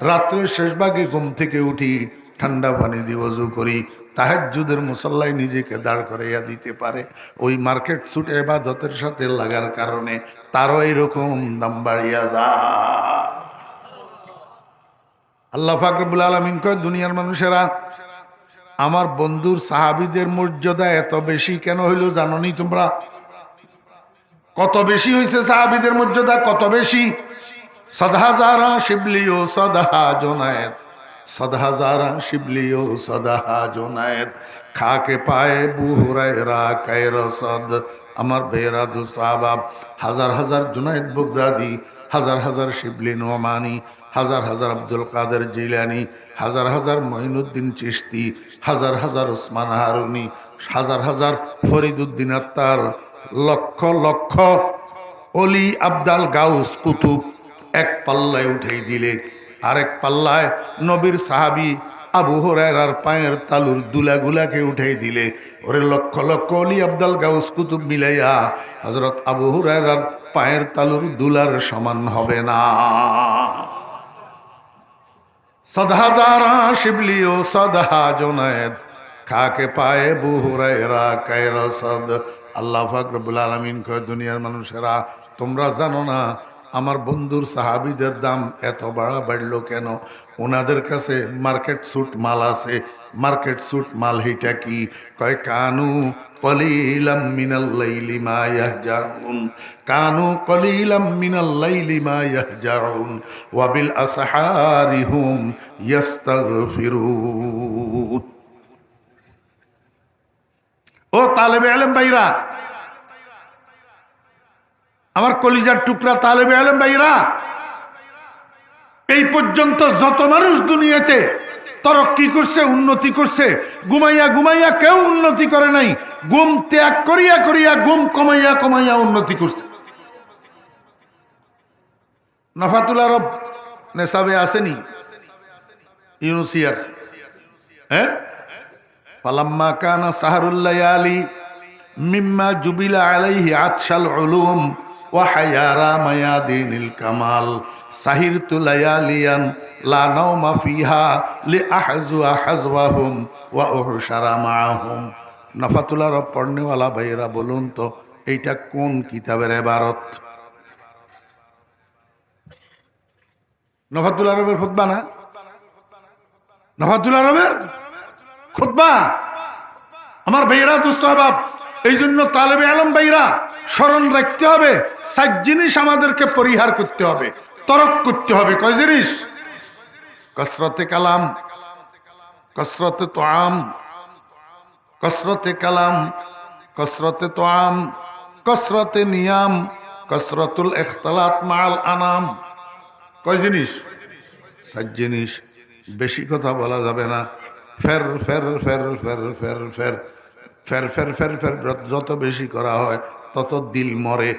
[SPEAKER 1] রাত্রের শেষ ভাগে ঘুম থেকে উঠি, ঠান্ডা পানি দিয়ে ওযু করি, তাহাজ্জুদের মুসাল্লায় নিজেকে দাঁড় করাইয়া দিতে পারে, ওই মার্কেট ছুট ইবাদতের সাথে লাগার কারণে তারও এরকম দাম বাড়িয়া যায়। আল্লাহ পাক রব্বুল আলামিন কয়, দুনিয়ার মানুষেরা আমার বন্ধুর সাহাবীদের মর্যাদা এত বেশি কেন হইল জানোনি তোমরা? কত বেশি হয়েছে সাহাবীদের মর্যাদা? কত বেশি? সদহাজারা শিবলিও সদহা জোনায়েদ, সদহাজারা শিবলিও সদহা জোনায়েদ, খাকে পায়ে আবু হুরায়রা কে রসদ। আমার বেরা দোস্ত আহবাব, হাজার হাজার জুনায়েদ বাগদাদি, হাজার হাজার শিবলি নোমানি, হাজার হাজার আব্দুল কাদের জিলানি, হাজার হাজার মঈনুদ্দিন চিশতি, হাজার হাজার ওসমান হারুনি, হাজার হাজার ফরিদুদ্দিন আত্মার, লক্ষ লক্ষ অলি আবদাল গাউস কুতুব এক পাল্লায় উঠেই দিলে, আরেক পাল্লায় নবীর সাহাবী আবু হুরায়রার পায়ের তালুর দুলাগুলাকে উঠেই দিলে। ওরে লক্ষ লক্ষ অলি আবদাল গাউস কুতুব মিলাইয়া হযরত আবু হুরায়রার পায়ের তালুর দুলার সমান হবে না। সদহাজারা শিবলি ও সদহা জুনায়েদ, খাকে পায়ে আবু হুরায়রা কায় রসদ। আল্লাহ পাক রব্বুল আলামিন কয়, দুনিয়ার মানুষেরা তোমরা জানো না আমার বন্ধুর সাহাবীদের দাম এত বাড়লো কেন? ওনাদের কাছে মার্কেট স্যুট মাল আছে। মার্কেট স্যুট মাল হিটা কি? কয় কানু কলিলাম মিনাল লাইলি মা ইয়াহজাউন, কানু কলিলাম মিনাল লাইলি মা ইয়াহজাউন ওয়া বিল আসহারি হুম ইস্তাগফিরুন। ও তালেবে ইলম ভাইরা, আমার কলিজার টুকরা তালেবে ইলম ভাইরা, এই পর্যন্ত যত মানুষ দুনিয়াতে তরক্কি করছে, উন্নতি করছে, ঘুমাইয়া ঘুমাইয়া কেউ উন্নতি করে নাই। ঘুম ত্যাগ করিয়া করিয়া, ঘুম কমাইয়া কমাইয়া উন্নতি করছে। নাফাতুল আরব নেশাবে আসেনি ইউনুসিয়ার, হ্যাঁ? ফালাম্মা কানা সাহরুল লায়ালি মিম্মা জুবিলা আলাইহি আতশাল উলুম ওয়া হায়ারা মায়াদিনিল কামাল সাহিরতু লায়ালিয়ান লা নাওমা ফিহা লিআহজুয়া হাজওয়াহুম ওয়া উহশারা মাআহুম। নাফাতুল আরব পড়নেওয়ালা ভাইয়েরা বলুন তো এইটা কোন কিতাবের ইবারত? নাফাতুল আরবের খুতবা না? নাফাতুল আরবের খুতবা। আমার ভাইয়েরা, দোস্ত আহবাব, এই জন্য তালেবে ইলম ভাইরা স্মরণ রাখতে হবে, 7 জিনিস আমাদেরকে পরিহার করতে হবে, তরক করতে হবে। কয় জিনিস? কসরতে কালাম, কসরতে তোআম, কসরতে কালাম, কসরতে তোআম, কসরতে নিয়াম, কসরতুল ইখতিলাত মাআল আনাম। কয় জিনিস? 7 জিনিস। বেশি কথা বলা যাবে না। ফের ফের ফের ফের ফের ফের ফের ফের ফের ফের যত বেশি করা হয় তত দিল মরে।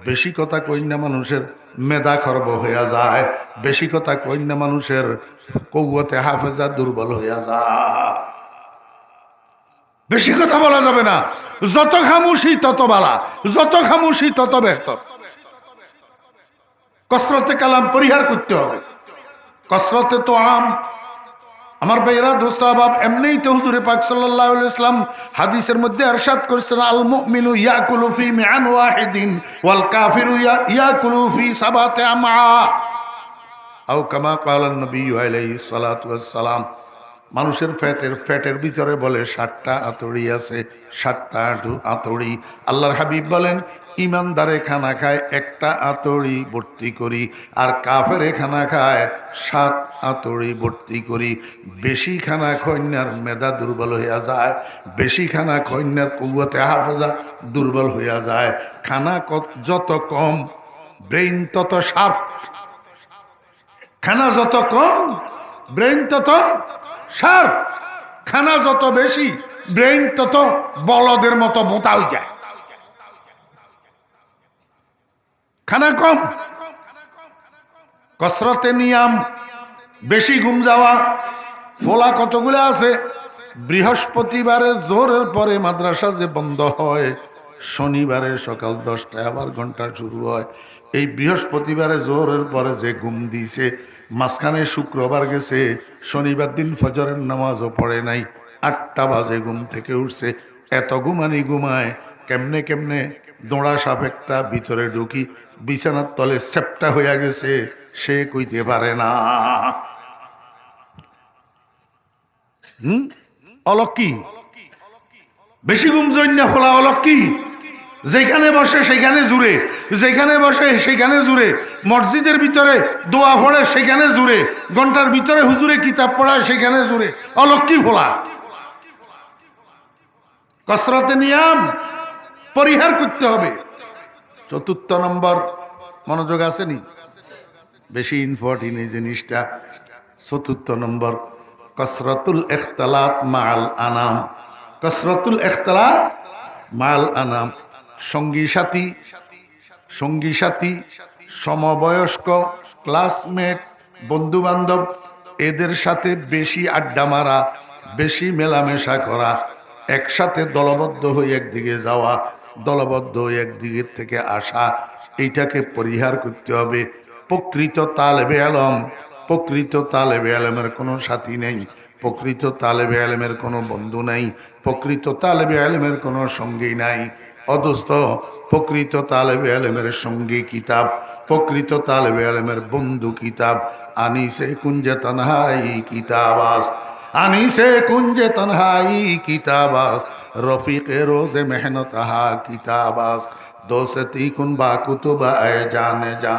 [SPEAKER 1] বেশি কথা কইনা মানুষের মেধা খর্ব হইয়া যায়। বেশি কথা কইনা মানুষের কৌয়তে হাফেজা দুর্বল হইয়া যায়। বেশি কথা বলা যাবে না। যত খামুশি তত বালা, যত খামুশি তত বেহতর। কসরতে কালাম পরিহার করতে হবে। কসরতে তোআম, আমার ভাইরা, দোস্ত আহবাব, এমনিই তো হুজুরে পাক সাল্লাল্লাহু আলাইহি ওয়াসাল্লাম হাদিসের মধ্যে ইরশাদ করেছেন, আল মুমিনু ইয়াকুলু ফি মিআন ওয়াহিদিন ওয়াল কাফিরু ইয়াকুলু ফি সাবাতি আমআ আও কামা ক্বালা নবী আলাইহিস সালাতু ওয়াস সালাম। মানুষের ফ্যাটের ভিতরে বলে 60টা আতড়ি আছে, 60টা আতড়ি। আল্লাহর হাবিব বলেন, ইমানদারে খানা খায় 1টা আতড়ি ভর্তি করি, আর কাফেরে খানা খায় 7 আতড়ি ভর্তি করি। বেশি খানা কন্যার মেধা দুর্বল হইয়া যায়, বেশি খানা কন্যার কুওয়াতে হাফেজা দুর্বল হইয়া যায়। খানা যত কম ব্রেইন তত শার্প, খানা যত কম ব্রেইন তত শার্প, খানা যত বেশি ব্রেইন তত বলদের মতো মোটা হয়ে যায়। খানা কম, কসরতে নিয়াম, বেশি ঘুম যাওয়া। ফোলা কতগুলো আছে। বৃহস্পতিবারে জোরের পরে মাদ্রাসা যে বন্ধ হয়, শনিবারে সকাল 10টায় আবার ঘন্টা শুরু হয়। এই বৃহস্পতিবারে জোরের পরে যে ঘুম দিছে, মাঝখানে শুক্রবার গেছে, শনিবার দিন ফজরের নামাজও পড়ে নাই, 8টা বাজে ঘুম থেকে উঠছে। এত ঘুমানি ঘুমায় কেমনে কেমনে দোঁড়া সাপ একটা ভিতরে ঢুকি, বিছানার তলে সেপটা হইয়া গেছে, সে কইতে পারে না। অলক্ষী, বেশি ঘুম জন্যা ফোলা অলক্ষী। যেখানে বসে সেখানে জুড়ে, যেখানে বসে সেখানে জুড়ে, মসজিদের ভিতরে দোয়া পড়ে সেখানে জুড়ে, ঘন্টার ভিতরে হুজুরে কিতাব পড়ায় সেখানে জুড়ে, অলক্ষী ফোলা। কসরতে নিয়াম পরিহার করতে হবে। 4র্থ নম্বর, মনোযোগ আসেনি, বেশি ইম্পর্টেন্ট এই জিনিসটা। 4র্থ নম্বর, কসরতুল ইখতিলাত মাআল আনাম, কসরতুল ইখতিলাত মাল আনাম, সঙ্গী সাথী সমবয়স্ক ক্লাসমেট বন্ধু বান্ধব এদের সাথে বেশি আড্ডা মারা, বেশি মেলামেশা করা, একসাথে দলবদ্ধ হয়ে একদিকে যাওয়া, দলবদ্ধ হয়ে একদিকের থেকে আসা, এইটাকে পরিহার করতে হবে। প্রকৃত তালেবে আলমের কোনো সাথী নেই, প্রকৃত তালেবে আলমের কোনো বন্ধু নাই, প্রকৃত তালেবে আলমের কোনো সঙ্গী নাই। অদস্ত প্রকৃত তালেবে আলমের সঙ্গী কিতাব, প্রকৃত তালেবে আলমের বন্ধু কিতাব। আনিসে কুঞ্জে তনহাই কিতাবাস, আনিসে কুঞ্জে তনহাই কিতাবাস, রফিকে রোজে মেহনত হা কিতাবাস। দোস্তি কুন বা কুতুবা এ জানে যা,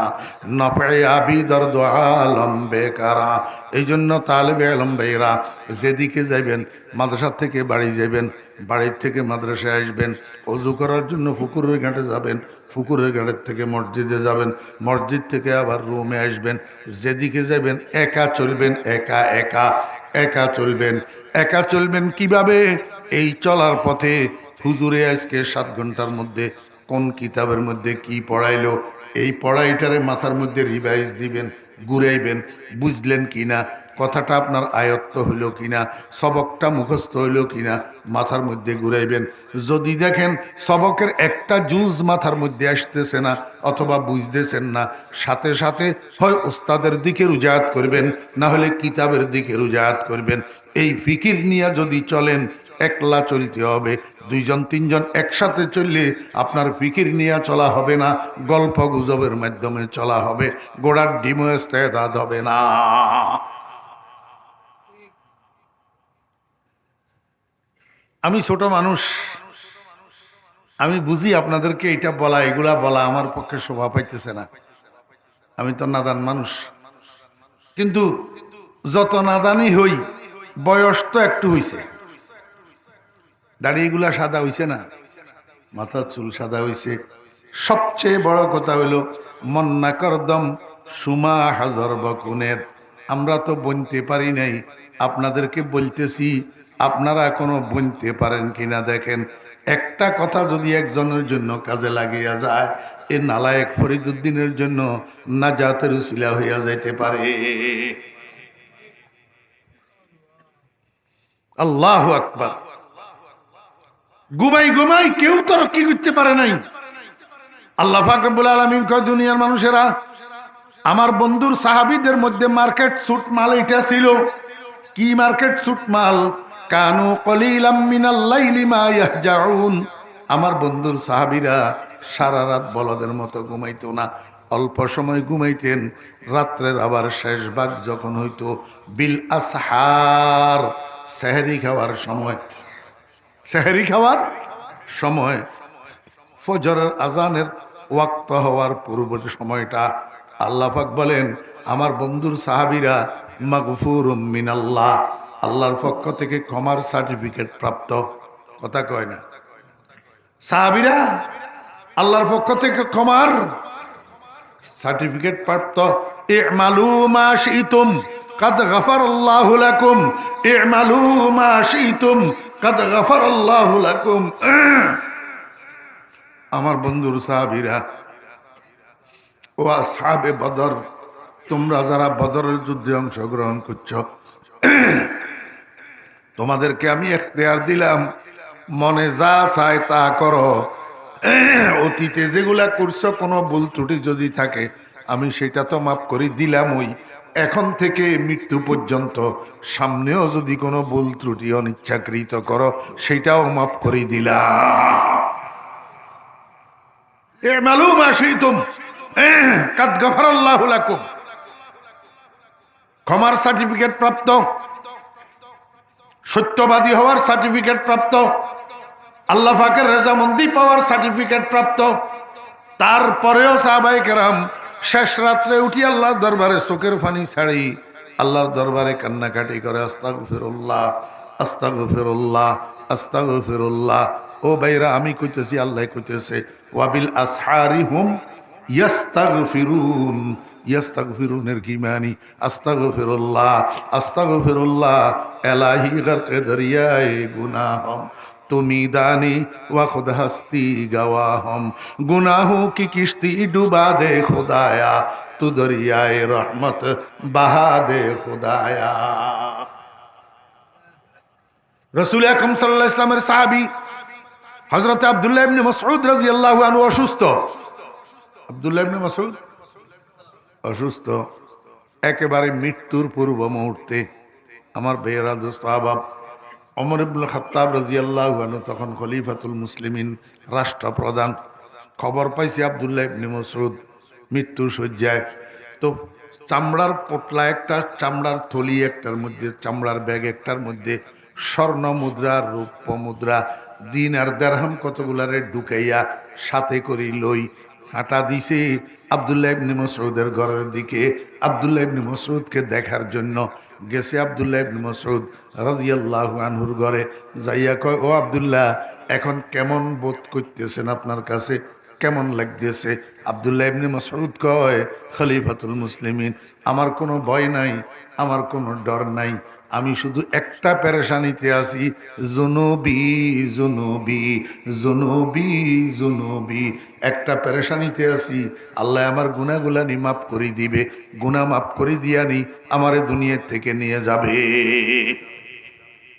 [SPEAKER 1] নফে আবি দর্দ আলম বেকারা। এই জন্য তালেবে আলম ভাইরা যেদিকে যাইবেন, মাদ্রাসা থেকে বাড়ি যাবেন, বাড়ির থেকে মাদ্রাসায় আসবেন, অজু করার জন্য পুকুরের ঘাটে যাবেন, পুকুরের ঘাটের থেকে মসজিদে যাবেন, মসজিদ থেকে আবার রুমে আসবেন। যেদিকে যাবেন একা চলবেন, একা চলবেন। কিভাবে? এই চলার পথে হুজুরে আজকে 7 ঘন্টার মধ্যে কোন কিতাবের মধ্যে কি পড়াইলো, এই পড়াইটারে মাথার মধ্যে রিভাইজ দিবেন, ঘুরাইবেন, বুঝলেন কিনা, কথাটা আপনার আয়ত্ত হইল কিনা, সবকটা মুখস্থ হইল কিনা, মাথার মধ্যে ঘুরাইবেন। যদি দেখেন সবকের একটা জুজ মাথার মধ্যে আসতেছে না অথবা বুঝতেছেন না, সাথে সাথে হয় ওস্তাদের দিকে রুজায়াত করবেন, না হলে কিতাবের দিকে রুজায়াত করবেন। এই ফিকির নিয়ে যদি চলেন, একলা চলতে হবে। 2জন 3জন একসাথে চললে আপনার ফিকির নিয়ে চলা হবে না, গল্প গুজবের মাধ্যমে চলা হবে, গোড়ার ডিমো ইস্তেদাদ হবে না। আমি ছোট মানুষ, আমি বুঝি আপনাদেরকে এটা বলা, এগুলা বলা আমার পক্ষে শোভা পাইতেছে না। আমি তো নাদান মানুষ, কিন্তু যত নাদানি হই, বয়স তো একটু হইছে, দাড়িগুলা সাদা হইছে না, মাথার চুল সাদা হইছে। সবচেয়ে বড় কথা হইল মন্না করদম সুমা হাজার বকুনের। আমরা তো বনতে পারি নাই, আপনাদেরকে বলতেছি, আপনারা এখনো বনতে পারেন কিনা দেখেন। একটা কথা যদি একজনের জন্য কাজে লাগিয়া যায়, এ নালায়েক ফরিদুদ্দিনের জন্য নাজাতের উসিলা হইয়া যাইতে পারে। আল্লাহু আকবার। ঘুমাই কেউ তরক্কি করতে পারে নাই। আল্লাহ পাক রব্বুল আলামিন কয়, দুনিয়ার মানুষেরা, আমার বন্ধুর সাহাবীদের মধ্যে মার্কেট সুট মাল এটা ছিল। কি মার্কেট সুট মাল? কানু কলিলাম মিনাল লাইলি মা ইয়াহজাউন। আমার বন্ধুর সাহাবীরা সারা রাত বলদের মতো ঘুমাইতো না, অল্প সময় ঘুমাইতেন। রাত্রের আবার শেষ ভাগ যখন হইতো, বিল আসহার, সেহরি খাওয়ার সময়, ফজরের আজানের ওয়াক্ত হওয়ার পূর্বের সময়টা, আল্লাহ পাক বলেন আমার বন্ধুর সাহাবীরা মাগফুরুম মিনাল্লাহ, আল্লাহর পক্ষ থেকে ক্ষমার সার্টিফিকেট প্রাপ্ত। কথা কয় না? সাহাবীরা আল্লাহর পক্ষ থেকে ক্ষমার সার্টিফিকেট প্রাপ্ত। ইমালু মা শিতুম কাদ গাফারাল্লাহু লাকুম, ইমালু মা শিতুম কাদ গাফারাল্লাহু লাকুম। আমার বন্ধুর সাহাবীরা, ও আসহাবে বদর, তোমরা যারা বদরের যুদ্ধে অংশগ্রহণ করছো, তোমাদেরকে আমি এখতিয়ার দিলাম, মনে যা চায় তা করো। অতীতে যেগুলা করছো, কোনো ভুল ত্রুটি যদি থাকে আমি সেটা তো মাফ করে দিলাম। ওই এখন থেকে মৃত্যু পর্যন্ত, সামনেও যদি কোনো ভুল ত্রুটি অনিচ্ছাকৃত করো, সেটাও মাফ করে দিলাম। ক্ষমার সার্টিফিকেট প্রাপ্ত, সত্যবাদী হওয়ার সার্টিফিকেট প্রাপ্ত, আল্লাহ পাকের রেজামন্দি পাওয়ার সার্টিফিকেট প্রাপ্ত। তারপরেও সাহাবায়ে কেরাম শেষ রাত্রে উঠি আল্লাহর দরবারে চোখের পানি ছাড়ি আল্লাহর দরবারে কান্নাকাটি করে, আস্তাগফিরুল্লাহ, আস্তাগফিরুল্লাহ, আস্তাগফিরুল্লাহ। ও ভাইরা, আমি কইতেছি, আল্লাহ কইতেছে, ওয়াবিল আসহারিহুম ইয়াস্তাগফিরুন। ইয়াস্তাগফিরুনের কি মানি? আস্তাগফিরুল্লাহ, আস্তাগফিরুল্লাহ, এলাহি গরকে দরিয়ায়ে গুনাহম, তুমি দানি ওয়া খুদ হস্তি গওয়া হম, গুনাহোं की किश्ती डुबा दे खुदाया, तू दरियाए रहमत बहा दे खुदाया। रसूल আকরাম সাল্লাল্লাহু আলাইহি ওয়াসাল্লামের সাহাবী হযরত আব্দুল্লাহ ইবনে মাসউদ রাদিয়াল্লাহু আনহু অসুস্থ। আব্দুল্লাহ ইবনে মাসউদ অসুস্থ, একেবারে মৃত্যুর পূর্ব মুহূর্তে। আমার বেয়েরা দোস্ত আহবাব, ওমর ইবনে খাত্তাব রাদিয়াল্লাহু আনহু তখন খলিফাতুল মুসলিমিন, রাষ্ট্রপ্রধান। খবর পাইছে আব্দুল্লাহ ইবনে মাসউদ মৃত্যু শয্যায়। তো চামড়ার পোটলা একটা, চামড়ার থলি একটার মধ্যে, চামড়ার ব্যাগ একটার মধ্যে স্বর্ণ মুদ্রা, রৌপ্য মুদ্রা, দিনার দিরহাম কতগুলারে ঢুকাইয়া সাথে করি লই হাঁটা দিছে আব্দুল্লাহ ইবনে মাসউদের ঘরের দিকে। আব্দুল্লাহ ইবনে মাসউদকে দেখার জন্য গেছে। আব্দুল্লাহ ইবনে মাসউদ রাদিয়াল্লাহু আনহুর ঘরে যাইয়া কয়, ও আব্দুল্লাহ, এখন কেমন বোধ করতেছেন? আপনার কাছে কেমন লাগতেছে? আব্দুল্লাহ ইবনে মাসউদ কয়, খলিফাতুল মুসলিমিন, আমার কোনো ভয় নাই, আমার কোনো ডর নাই, আমি শুধু একটা পেরেশানিতে আছি, জুনুবি জুনুবি জুনুবি জুনুবি, একটা পেরেশানিতে আছি। আল্লাহ আমার গুনাহগুলানি মাফ করে দিবে, গুনাহ মাফ করে দিয়ানি আমারে দুনিয়া থেকে নিয়ে যাবে।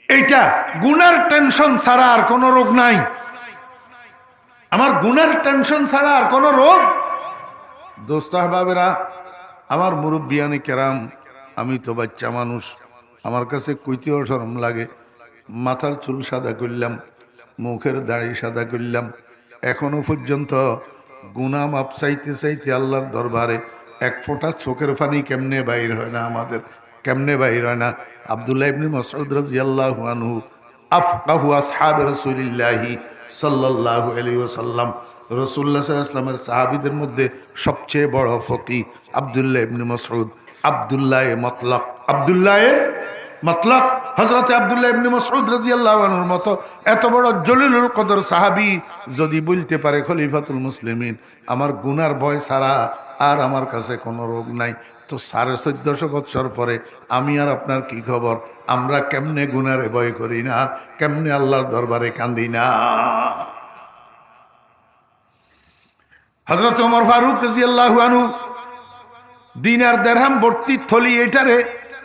[SPEAKER 1] এইটা গুনার টেনশন ছাড়া আর কোনো রোগ নাই। আমার গুনার টেনশন ছাড়া আর কোনো রোগ। দোস্ত আহবাবেরা, আমার মুরব্বিয়ানে কেরাম, আমি তো বাচ্চা মানুষ, আমার কাছে কইতেও শরম লাগে। মাথার চুল সাদা করলাম, মুখের দাড়ি সাদা করলাম, এখনো পর্যন্ত গুনাহ মাপ চাইতে চাইতে আল্লাহর দরবারে এক ফোঁটা চোখের পানি কেমনে বাইর হয় না আমাদের, কেমনে বাইর হয় না। আব্দুল্লাহ ইবনে মাসউদ রাদিয়াল্লাহু আনহু আফকাহু আসহাব রাসূলিল্লাহি সাল্লাল্লাহু আলাইহি ওয়াসাল্লাম, রাসূলুল্লাহ সাল্লাল্লাহু আলাইহি ওয়াসাল্লামের সাহাবীদের মধ্যে সবচেয়ে বড় ফকিহ আব্দুল্লাহ ইবনে মাসউদ, আব্দুল্লাহ মতলক, আব্দুল্লাহ মতলক। হযরত আব্দুল্লাহ ইবনে মাসউদ রাদিয়াল্লাহু আনহুর মতো এত বড় জলিলুল কদর সাহাবী যদি বলতে পারে, খলিফাতুল মুসলিমিন, আমার গুনার ভয় ছাড়া আর আমার কাছে কোনো রোগ নাই, তো 1450 বছর পরে আমি আর আপনার কি খবর? আমরা কেমনে গুনারে ভয় করি না, কেমনে আল্লাহর দরবারে কান্দি না। হযরত ওমর ফারুক রাদিয়াল্লাহু আনহু দিনার দিরহাম ভর্তি থলি এটারে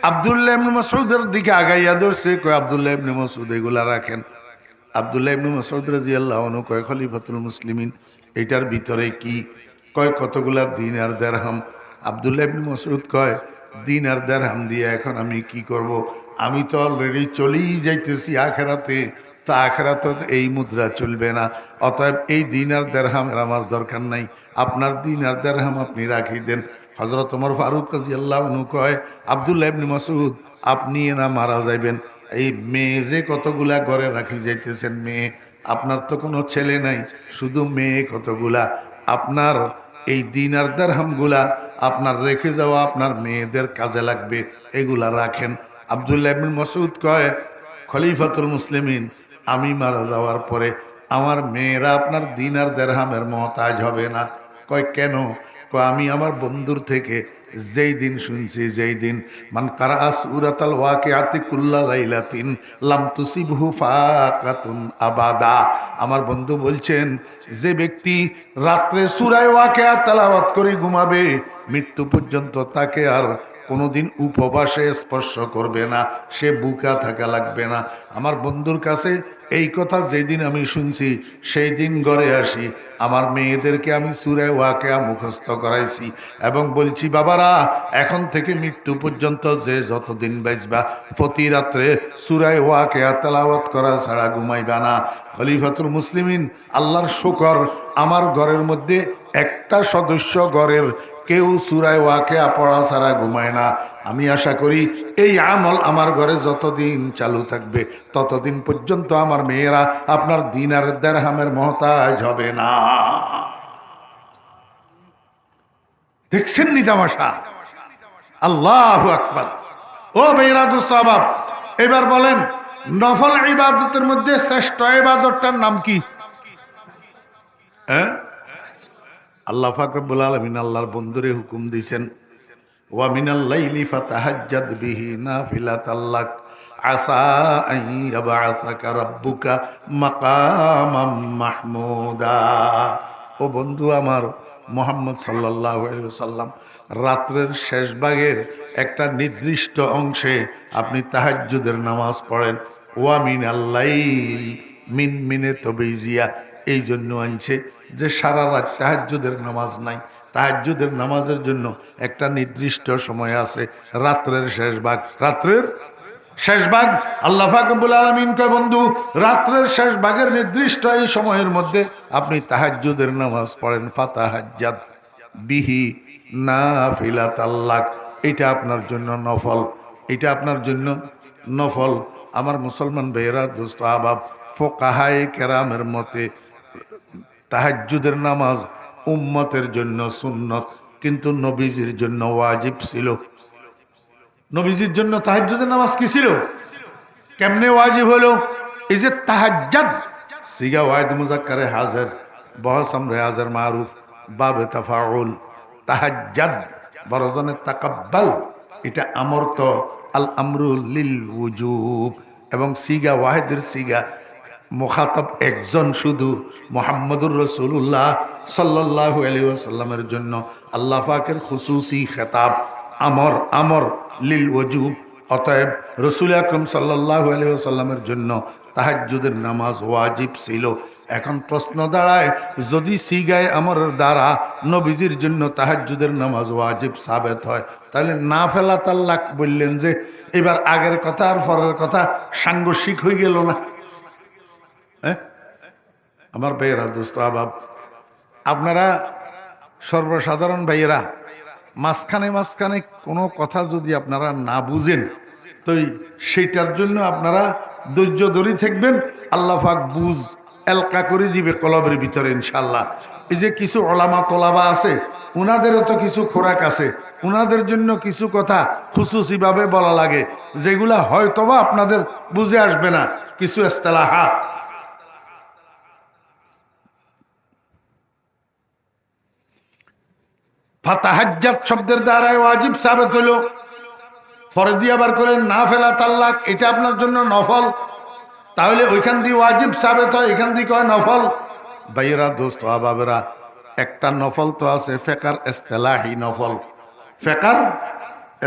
[SPEAKER 1] আব্দুল্লাহ ইবনে মাসউদের দিকে আগাইয়া ধরছে, কয় আব্দুল্লাহ ইবনে মাসউদ এগুলা রাখেন। আব্দুল্লাহ ইবনে মাসউদ রাদিয়াল্লাহু আনহু কয়, খলিফাতুল মুসলিমিন, এটার ভিতরে কি? কয় কতগুলা দিনার দিরহাম। আব্দুল্লাহ ইবনে মাসউদ কয়, দিনার দিরহাম দিয়ে এখন আমি কি করব? আমি তো অলরেডি চলেই যাইতেছি আখিরাতে, তো আখিরাতে এই মুদ্রা চলবে না, অতএব এই দিনার দিরহামের আমার দরকার নাই, আপনার দিনার দিরহাম আপনি রাখি দেন। হযরত ওমর ফারুক রাদিয়াল্লাহু আনহু কয়, আব্দুল্লাহ ইবনে মাসউদ, আপনি না মারা যাইবেন, এই মেয়ে যে কতগুলা ঘরে রাখি যাইতেছেন, মেয়ে, আপনার তো কোনো ছেলে নাই, শুধু মেয়ে কতগুলা, আপনার এই দিনার দিরহামগুলা আপনার রেখে যাওয়া আপনার মেয়েদের কাজে লাগবে, এগুলা রাখেন। আব্দুল্লাহ ইবনে মাসউদ কয়, খলিফাতুল মুসলিমিন, আমি মারা যাওয়ার পরে আমার মেয়েরা আপনার দিনার দিরহামের মুহতাজ হবে না। কয় কেন? কয় আমি আমার বন্ধুর থেকে যেই দিন শুনছি, যেই দিন মান কারা সূরাতাল ওয়াকিআতি কুল্লা লাইলাতিন লাম তুসিবহু ফাকাতুন আবাদা, আমার বন্ধু বলছেন, যে ব্যক্তি রাত্রে সূরা ওয়াকিআ তেলাওয়াত করে ঘুমাবে, মৃত্যু পর্যন্ত তাকে আর কোনোদিন উপবাসে স্পর্শ করবে না, সে বুকা থাকা লাগবে না। আমার বন্ধুর কাছে এই কথা যেদিন আমি শুনছি, সেই দিন ঘরে আসি, আমার মেয়েদেরকে আমি সূরা ওয়াকিয়া মুখস্থ করাইছি এবং বলছি, বাবারা, এখন থেকে মৃত্যু পর্যন্ত যে যতদিন বাঁচবা, প্রতি রাত্রে সূরা ওয়াকিয়া তেলাওয়াত করা ছাড়া ঘুমাইবা না। খলিফাতুল মুসলিমিন, আল্লাহর শুকর, আমার ঘরের মধ্যে একটা সদস্য ঘরের কেউ সূরা ওয়াকিয়া পড়া ছাড়া ঘুমায় না। আমি আশা করি এই আমল আমার ঘরে যতদিন চালু থাকবে, ততদিন পর্যন্ত আমার মেয়েরা আপনার দিনার দিরহামের মুহতাজ হবে না। দেখছেন নি তামাশা? আল্লাহু আকবার। ও মেয়েরা, দোস্ত আহবাব, এবার বলেন, নফল ইবাদতের মধ্যে শ্রেষ্ঠ ইবাদতটার নাম কি? হ্যাঁ, আল্লাহ পাক রব্বুল আলামিন আল্লাহর বন্ধুরে হুকুম দিয়েছেন, ওয়া মিনাল লাইলি ফাতাহাজ্জাদ বিহি নাফিলাতাল লাক আসা আন ইয়াবআসাকা রাব্বুকা মাকামাম মাহমুদা। ও বন্ধু আমার, মুহাম্মদ সাল্লাল্লাহু আলাইহি ওয়াসাল্লাম রাত্রের শেষ ভাগের একটা নির্দিষ্ট অংশে আপনি তাহাজ্জুদের নামাজ পড়েন। ওয়া মিনাল লাইল মিন মিনে তবিজিয়া, এই জন্য আনছে যে সারা রাত তাহাজ্জুদের নামাজ নাই। তাহাজ্জুদের নামাজের জন্য একটা নির্দিষ্ট সময় আছে, রাত্রের শেষ ভাগ। রাত্রের শেষ ভাগ আল্লাহ পাক রব্বুল আলামিন কয়, বন্ধু রাত্রের শেষ ভাগের নির্দিষ্ট এই সময়ের মধ্যে আপনি তাহাজ্জুদের নামাজ পড়েন। ফাতাহাজ্জাদ বিহি নাফিলাতাল লাক, এটা আপনার জন্য নফল, এটা আপনার জন্য নফল। আমার মুসলমান ভাইয়েরা, দোস্ত আহবাব, ফুকাহায়ে কেরামের মতে তাহাজ্জুদের নামাজ উম্মতের জন্য সুন্নত, কিন্তু নবীজির জন্য ওয়াজিব ছিল। নবীজির জন্য তাহাজ্জুদের নামাজ কি ছিল? কেমনে ওয়াজিব হলো? এই যে তাহাজ্জুদ সিগা ওয়াহিদ মুজাক্কারে হাজির, বহস আমরে হাজির মারুফ, বাবে তাফাউল। তাহাজ্জুদ বড়জনে তাকাব্বাল, এটা আমর তো আল আমরু লিল উজুব, এবং সিগা ওয়াহিদের সিগা মুখাতাব একজন শুধু, মুহাম্মদুর রাসূলুল্লাহ সাল্লাল্লাহু আলাইহি ওয়াসাল্লামের জন্য আল্লাহ পাকের খুসুসি খেতাব, আমর আমর লিল ওয়াজুব। অতএব রাসূল আকরাম সাল্লাল্লাহু আলাইহি ওয়াসাল্লামের জন্য তাহাজ্জুদের নামাজ ওয়াজিব ছিল। এখন প্রশ্ন দাঁড়ায়, যদি সিগায় আমরের দ্বারা নবীজির জন্য তাহাজ্জুদের নামাজ ওয়াজিব সাবেত হয়, তাহলে নাফিলাতাল লাক বললেন যে, এবার আগের কথা আর পরের কথা সাংঘর্ষিক হয়ে গেল না? আমার ভাইয়েরা, দোস্ত আহবাব, আপনারা সর্বসাধারণ ভাইয়েরা, মাঝখানে মাঝখানে কোনো কথা যদি আপনারা না বুঝেন, তো সেইটার জন্য আপনারা ধৈর্য ধরে থাকবেন। আল্লাহ পাক বুঝ এলকা করে দিবে কলবের ভিতরে ইনশাল্লাহ। এই যে কিছু ওলামা তোলাবা আছে, উনাদেরও তো কিছু খোরাক আছে, উনাদের জন্য কিছু কথা খুসুসিভাবে বলা লাগে, যেগুলা হয়তোবা আপনাদের বুঝে আসবে না। কিছু ইস্তেলাহাত, ফাতাহাজ্জাত শব্দের দ্বারাই ওয়াজিব সাবেত হলো। পরে দিয়ে আবার করেন নাফিলাতাল লাক, এটা আপনার জন্য নফল। তাহলে ওইখান দিয়ে ওয়াজিব সাবেত হয়, এখান দিয়ে কয় নফল। ভাইয়েরা, দোস্ত আহবাবেরা, একটা নফল তো আছে ফেকার ইস্তেলাহি নফল, ফেকার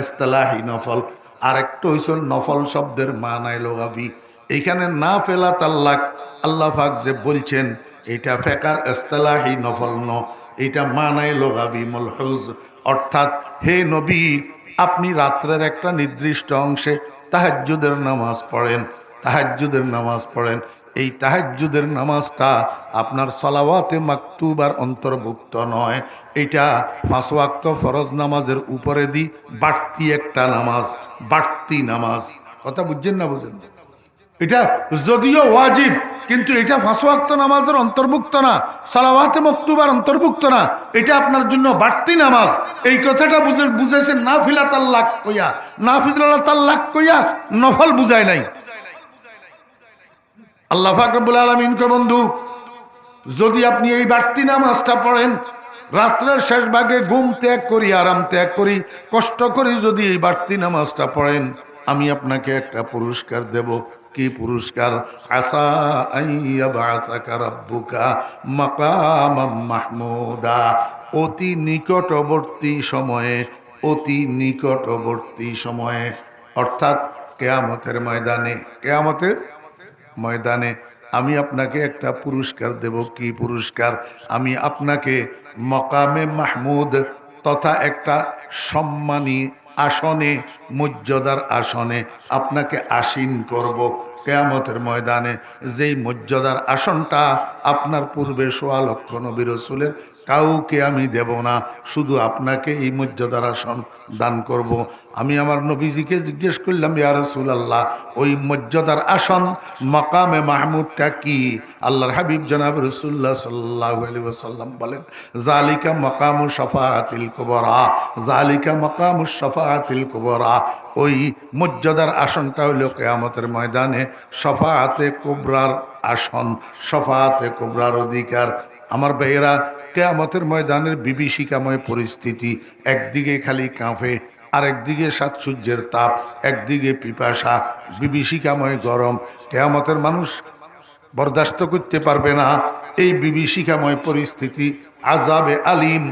[SPEAKER 1] ইস্তেলাহি নফল। আর একটা হইছে নফল শব্দের মানায় লগাবি। এইখানে নাফিলাতাল লাক আল্লাহ পাক যে বলছেন, এটা ফেকার ইস্তেলাহি নফল ন, এটা মানায় লগাবি মলহুজ। অর্থাৎ হে নবী, আপনি রাত্রের একটা নির্দিষ্ট অংশে তাহাজ্জুদের নামাজ পড়েন, তাহাজ্জুদের নামাজ পড়েন। এই তাহাজ্জুদের নামাজটা আপনার সালাওয়াতে মাকতুবার অন্তর্ভুক্ত নয়, এটা 5 ওয়াক্ত ফরজ নামাজের উপরে দি বাড়তি একটা নামাজ, বাড়তি নামাজ। কথা বুঝছেন না? বুঝেন? এটা যদিও ওয়াজিব, কিন্তু এটা 5 ওয়াক্ত নামাজের অন্তর্ভুক্ত না, সালাওয়াতে মাকতুবার অন্তর্ভুক্ত না, এটা আপনার জন্য বাড়তি নামাজ। এই কথাটা বুঝেছেন নাফিলাতাল লাক কইয়া, নাফিলাতাল লাক কইয়া নফল বুঝায় নাই। আল্লাহ পাক রব্বুল আলামিন কয়, বন্ধু যদি আপনি এই বাড়তি নামাজটা পড়েন, রাত্রের শেষ ভাগে ঘুম ত্যাগ করি, আরাম ত্যাগ করি, কষ্ট করি যদি এই বাড়তি নামাজটা পড়েন, আমি আপনাকে একটা পুরস্কার দেব। কি পুরস্কার? আসা আইয়াবাসাকা রাব্বুকা মাকামাম মাহমুদা, অতি নিকটবর্তী সময়ে, অতি নিকটবর্তী সময়ে, অর্থাৎ কিয়ামতের ময়দানে, কিয়ামতের ময়দানে আমি আপনাকে একটা পুরস্কার দেব। কি পুরস্কার? আমি আপনাকে মকামে মাহমুদ তথা একটা সম্মানী আসনে, মর্যাদার আসনে আপনাকে আসীন করব কিয়ামতের ময়দানে। যেই মর্যাদার আসনটা আপনার পূর্বে 1.25 লক্ষ নবী রাসূলের কাউকে আমি দেব না, শুধু আপনাকে এই মর্যাদার আসন দান করব। আমি আমার নবীজিকে জিজ্ঞেস করলাম, ইয়া রাসূলুল্লাহ, ওই মর্যাদার আসন মাকামে মাহমুদটা কি? আল্লাহর হাবিব জনাব রাসূলুল্লাহ সাল্লাল্লাহু আলাইহি ওয়াসাল্লাম বলেন, যালিকা মাকামু শাফাআতিল কুবরা, যালিকা মাকামু শাফাআতিল কুবরা। ওই মর্যাদার আসনটা হলো কিয়ামতের ময়দানে শাফাআতে কুবরার আসন, শাফাআতে কুবরার অধিকার। আমার ভাইয়েরা, কিয়ামতের ময়দানের বিভীষিকাময় পরিস্থিতি, একদিকে খালি কাঁপে, আর একদিকে সাত সূর্যের তাপ, একদিকে পিপাসা, বিভীষিকাময় গরম। কিয়ামতের মানুষ বরদাস্ত করতে পারবে না এই বিভীষিকাময় পরিস্থিতি। আযাবে আলিম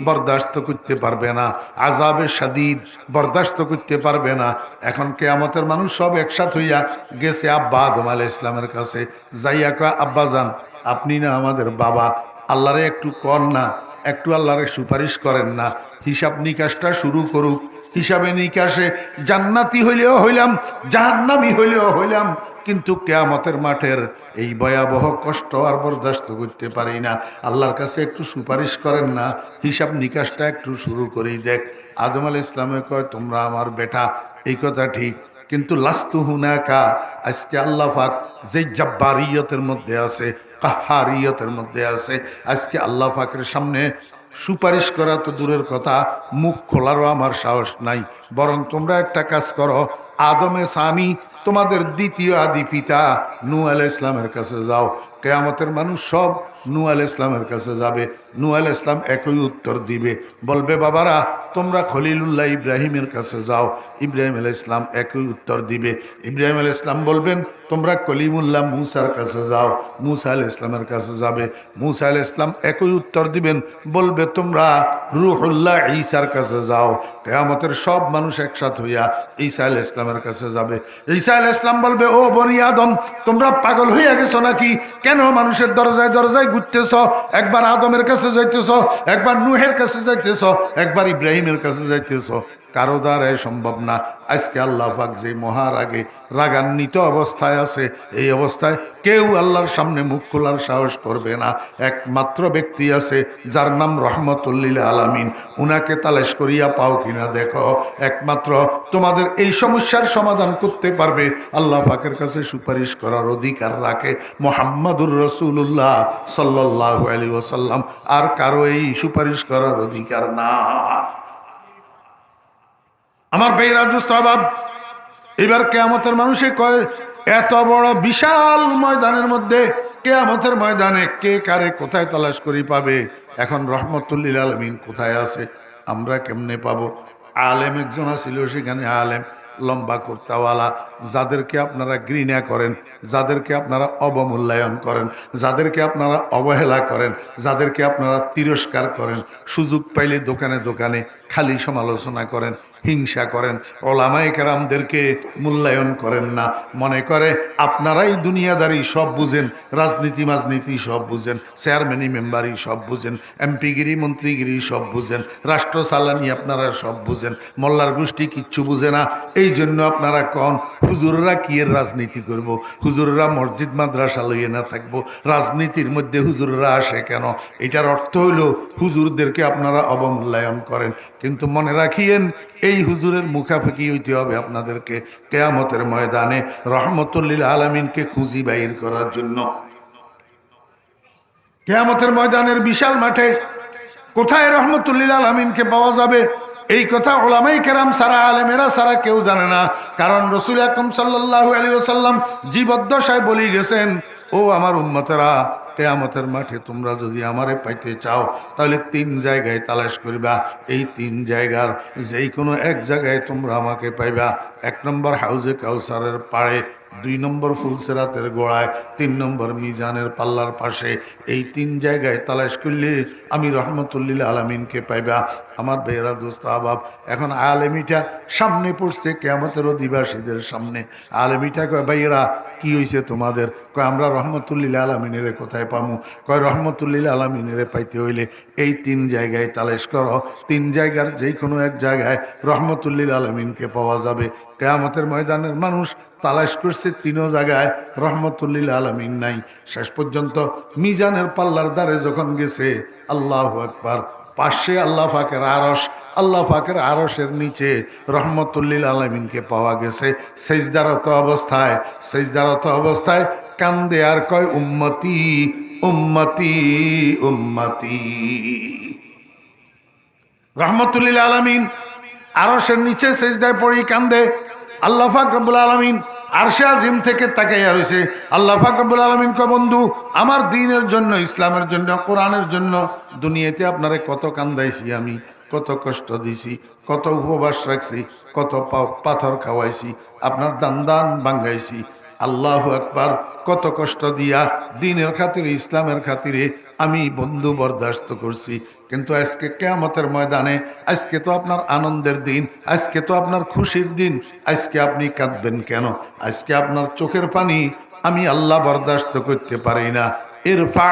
[SPEAKER 1] বরদাস্ত করতে পারবে না, আযাবে শাদীদ বরদাস্ত করতে পারবে না। এখন কিয়ামতের মানুষ সব একসাথ হইয়া গেছে আব্বা আদম আলাইহিস সালামের কাছে, যাইয়া কয় আব্বা জান আপনি না আমাদের বাবা, আল্লাহরে একটু কর না, একটু আল্লাহরে সুপারিশ করেন না, হিসাব নিকাশটা শুরু করুক। হিসাবে নিকাশে জান্নাতি হইলেও হইলাম, জাহান্নামী হইলেও হইলাম, কিন্তু কিয়ামতের মাঠের এই ভয়াবহ কষ্ট আর বরদাস্ত করতে পারি না। আল্লাহর কাছে একটু সুপারিশ করেন না, হিসাব নিকাশটা একটু শুরু করেই দেখ। আদম আলাইহিস সালামে কয় তোমরা আমার বেটা, এই কথা ঠিক, কিন্তু লাস্তু হুনাকা। আজকে আল্লাহ পাক যে জব্বারিয়তের মধ্যে আছে, কাহারিয়তের মধ্যে আছে, আজকে আল্লাহ পাকের সামনে সুপারিশ করা তো দূরের কথা, মুখ খোলারও আমার সাহস নাই। বরং তোমরা একটা কাজ করো, আদমে সানি তোমাদের দ্বিতীয় আদি পিতা নূহ আলাইহিস সালামের কাছে যাও। কিয়ামতের মানুষ সব নূহ আলাইহিস সালামের কাছে যাবে। নূহ আলাইহিস সালাম একই উত্তর দিবে, বলবে বাবারা তোমরা খলিলুল্লাহ ইব্রাহিমের কাছে যাও। ইব্রাহিম আলাইহিস সালাম একই উত্তর দিবে। ইব্রাহিম আলাইহিস সালাম বলবেন তোমরা কলিমুল্লাহ মূসার কাছে যাও। মূসা আলাইহিস সালামের কাছে যাবে। মূসা আলাইহিস সালাম একই উত্তর দিবেন, বলবে তোমরা রূহুল্লাহ ঈসার কাছে যাও। কিয়ামতের সব মানুষ একসাথ হইয়া ঈসা আলাইহিস সালামের কাছে যাবে। ঈসা আলাইহিস সালাম বলবে ও বনি আদম তোমরা পাগল হইয়া গেছো নাকি? কেন মানুষের দরজায় দরজায় ঘুরতেছ? একবার আদমের কাছে যাইতেছ, একবার নূহের কাছে যাইতেছ, একবার ইব্রাহিমের কাছে যাইতেছ, কারো দ্বারাই সম্ভব না। আজকে আল্লাহ পাক যে মহারাগে রাগান্বিত অবস্থায় আছে, এই অবস্থায় কেউ আল্লাহর সামনে মুখ খোলার সাহস করবে না। একমাত্র ব্যক্তি আছে যার নাম রহমতুল্লিল আলামিন, উনাকে তালাশ করিয়া পাও কিনা দেখো। একমাত্র তোমাদের এই সমস্যার সমাধান করতে পারবে, আল্লাহ পাকের কাছে সুপারিশ করার অধিকার রাখে মুহাম্মাদুর রাসূলুল্লাহ সাল্লাল্লাহু আলাইহি ওয়াসাল্লাম। আর কারো এই সুপারিশ করার অধিকার না। আমার ভাইরা দোস্ত আবাব, এবার কিয়ামতের মানুষে কয় এত বড় বিশাল ময়দানের মধ্যে, কিয়ামতের ময়দানে কে কারে কোথায় তালাশ করি পাবে? এখন রহমতুল্লিল আলামিন কোথায় আছে, আমরা কেমনে পাবো? আলেম একজন ছিল সেখানে, আলেম লম্বা কুর্তাওয়ালা, যাদেরকে আপনারা ঘৃণা করেন, যাদেরকে আপনারা অবমূল্যায়ন করেন, যাদেরকে আপনারা অবহেলা করেন, যাদেরকে আপনারা তিরস্কার করেন, সুযোগ পাইলে দোকানে দোকানে খালি সমালোচনা করেন, হিংসা করেন, ওলামায়ে কেরামদেরকে মূল্যায়ন করেন না, মনে করে আপনারাই দুনিয়াদারি সব বুঝেন, রাজনীতি মাজনীতি সব বুঝেন, চেয়ারম্যানি মেম্বারই সব বুঝেন, এমপিগিরি মন্ত্রীগিরি সব বুঝেন, রাষ্ট্র চালানি আপনারা সব বুঝেন, মোল্লার গোষ্ঠী কিচ্ছু বুঝে না। এই জন্য আপনারা কন হুজুররা কি এর রাজনীতি করব, হুজুররা মসজিদ মাদ্রাসা লইয়ে না থাকবো, রাজনীতির মধ্যে হুজুররা আসে কেন? এটার অর্থ হইল হুজুরদেরকে আপনারা অবমূল্যায়ন করেন। কিন্তু মনে রাখিয়েন এই হুজুরের মুখাফুখি হইতে হবে আপনাদেরকে কিয়ামতের ময়দানে রহমতুল্লিল আলামিনকে খুঁজি বাইর করার জন্য। কিয়ামতের ময়দানের বিশাল মাঠে কোথায় রহমতুল্লিল আলামিনকে পাওয়া যাবে, এই কথা উলামায়ে কেরাম সারা, আলেমেরা সারা কেউ জানে না। কারণ রাসূল আকরাম সাল্লাল্লাহু আলাইহি ওয়াসাল্লাম জীবদ্দশায় বলি গেছেন, ও আমার উম্মতেরা কিয়ামতের মাঠে তোমরা যদি আমারে পাইতে চাও তাহলে 3 জায়গায় তালাশ করবা। এই 3 জায়গার যেই কোনো এক জায়গায় তোমরা আমাকে পাইবা। 1 নম্বর হাউজে কাউসারের পাড়ে, 2 নম্বর ফুলসেরাতের গোড়ায়, 3 নম্বর মিজানের পাল্লার পাশে। এই 3 জায়গায় তালাশ করলে আমি রহমতুল্লিল আলামিনকে পাইবা। আমার ভাইয়েরা দোস্ত আবাব, এখন আলেমিটা সামনে পড়ছে কিয়ামতের অধিবাসীদের সামনে। আলেমিটা কয় ভাইয়েরা কি হয়েছে তোমাদের? কয় আমরা রহমতুল্লিল আলামিনের কোথায় পামু? কয় রহমতুল্লিল আলামিনের পাইতে হইলে এই 3 জায়গায় তালাশ করো। 3 জায়গার যে কোনো এক জায়গায় রহমতুল্লিল আলামিনকে পাওয়া যাবে। কিয়ামতের ময়দানের মানুষ তালাশ করছে 3 জায়গায়, রহমতুল্লিল আলামিন নাই। শেষ পর্যন্ত মিজানের পাল্লার দ্বারে যখন গেছে, আল্লাহু আকবার, পাশে আল্লাহ পাকের আরশ, আল্লাহ পাকের আরশের নিচে রহমতুল্লিল আলামিনকে পাওয়া গেছে সেজদারত অবস্থায়। সেজদারত অবস্থায় কান্দে আর কয় উম্মতি উম্মতি উম্মতি। রহমতুল্লিল আলামিন আরশের নিচে সেজদায় পড়ি কান্দে। আল্লাহ পাক রব্বুল আলামিন আরশে আজিম থেকে তাকাইয়া রয়েছে। আল্লাহ পাক রব্বুল আলামিন কয় বন্ধু, আমার দ্বীনের জন্য, ইসলামের জন্য, কোরআনের জন্য দুনিয়াতে আপনারে কত কান্দাইছি আমি, কত কষ্ট দিছি, কত উপবাস রাখছি, কত পাথর খাওয়াইছি, আপনার দান ভাঙ্গাইছি। আল্লাহু আকবার, কত কষ্ট দিয়া দ্বীনের খাতিরে, ইসলামের খাতিরে আমি বন্ধু বরদাস্ত করছি। কিন্তু আজকে কিয়ামতের ময়দানে, আজকে তো আপনার আনন্দের দিন, আজকে তো আপনার খুশির দিন, আজকে আপনি কাঁদবেন কেন? আজকে আপনার চোখের পানি আমি আল্লাহ বরদাস্ত করতে পারি না। ইরফা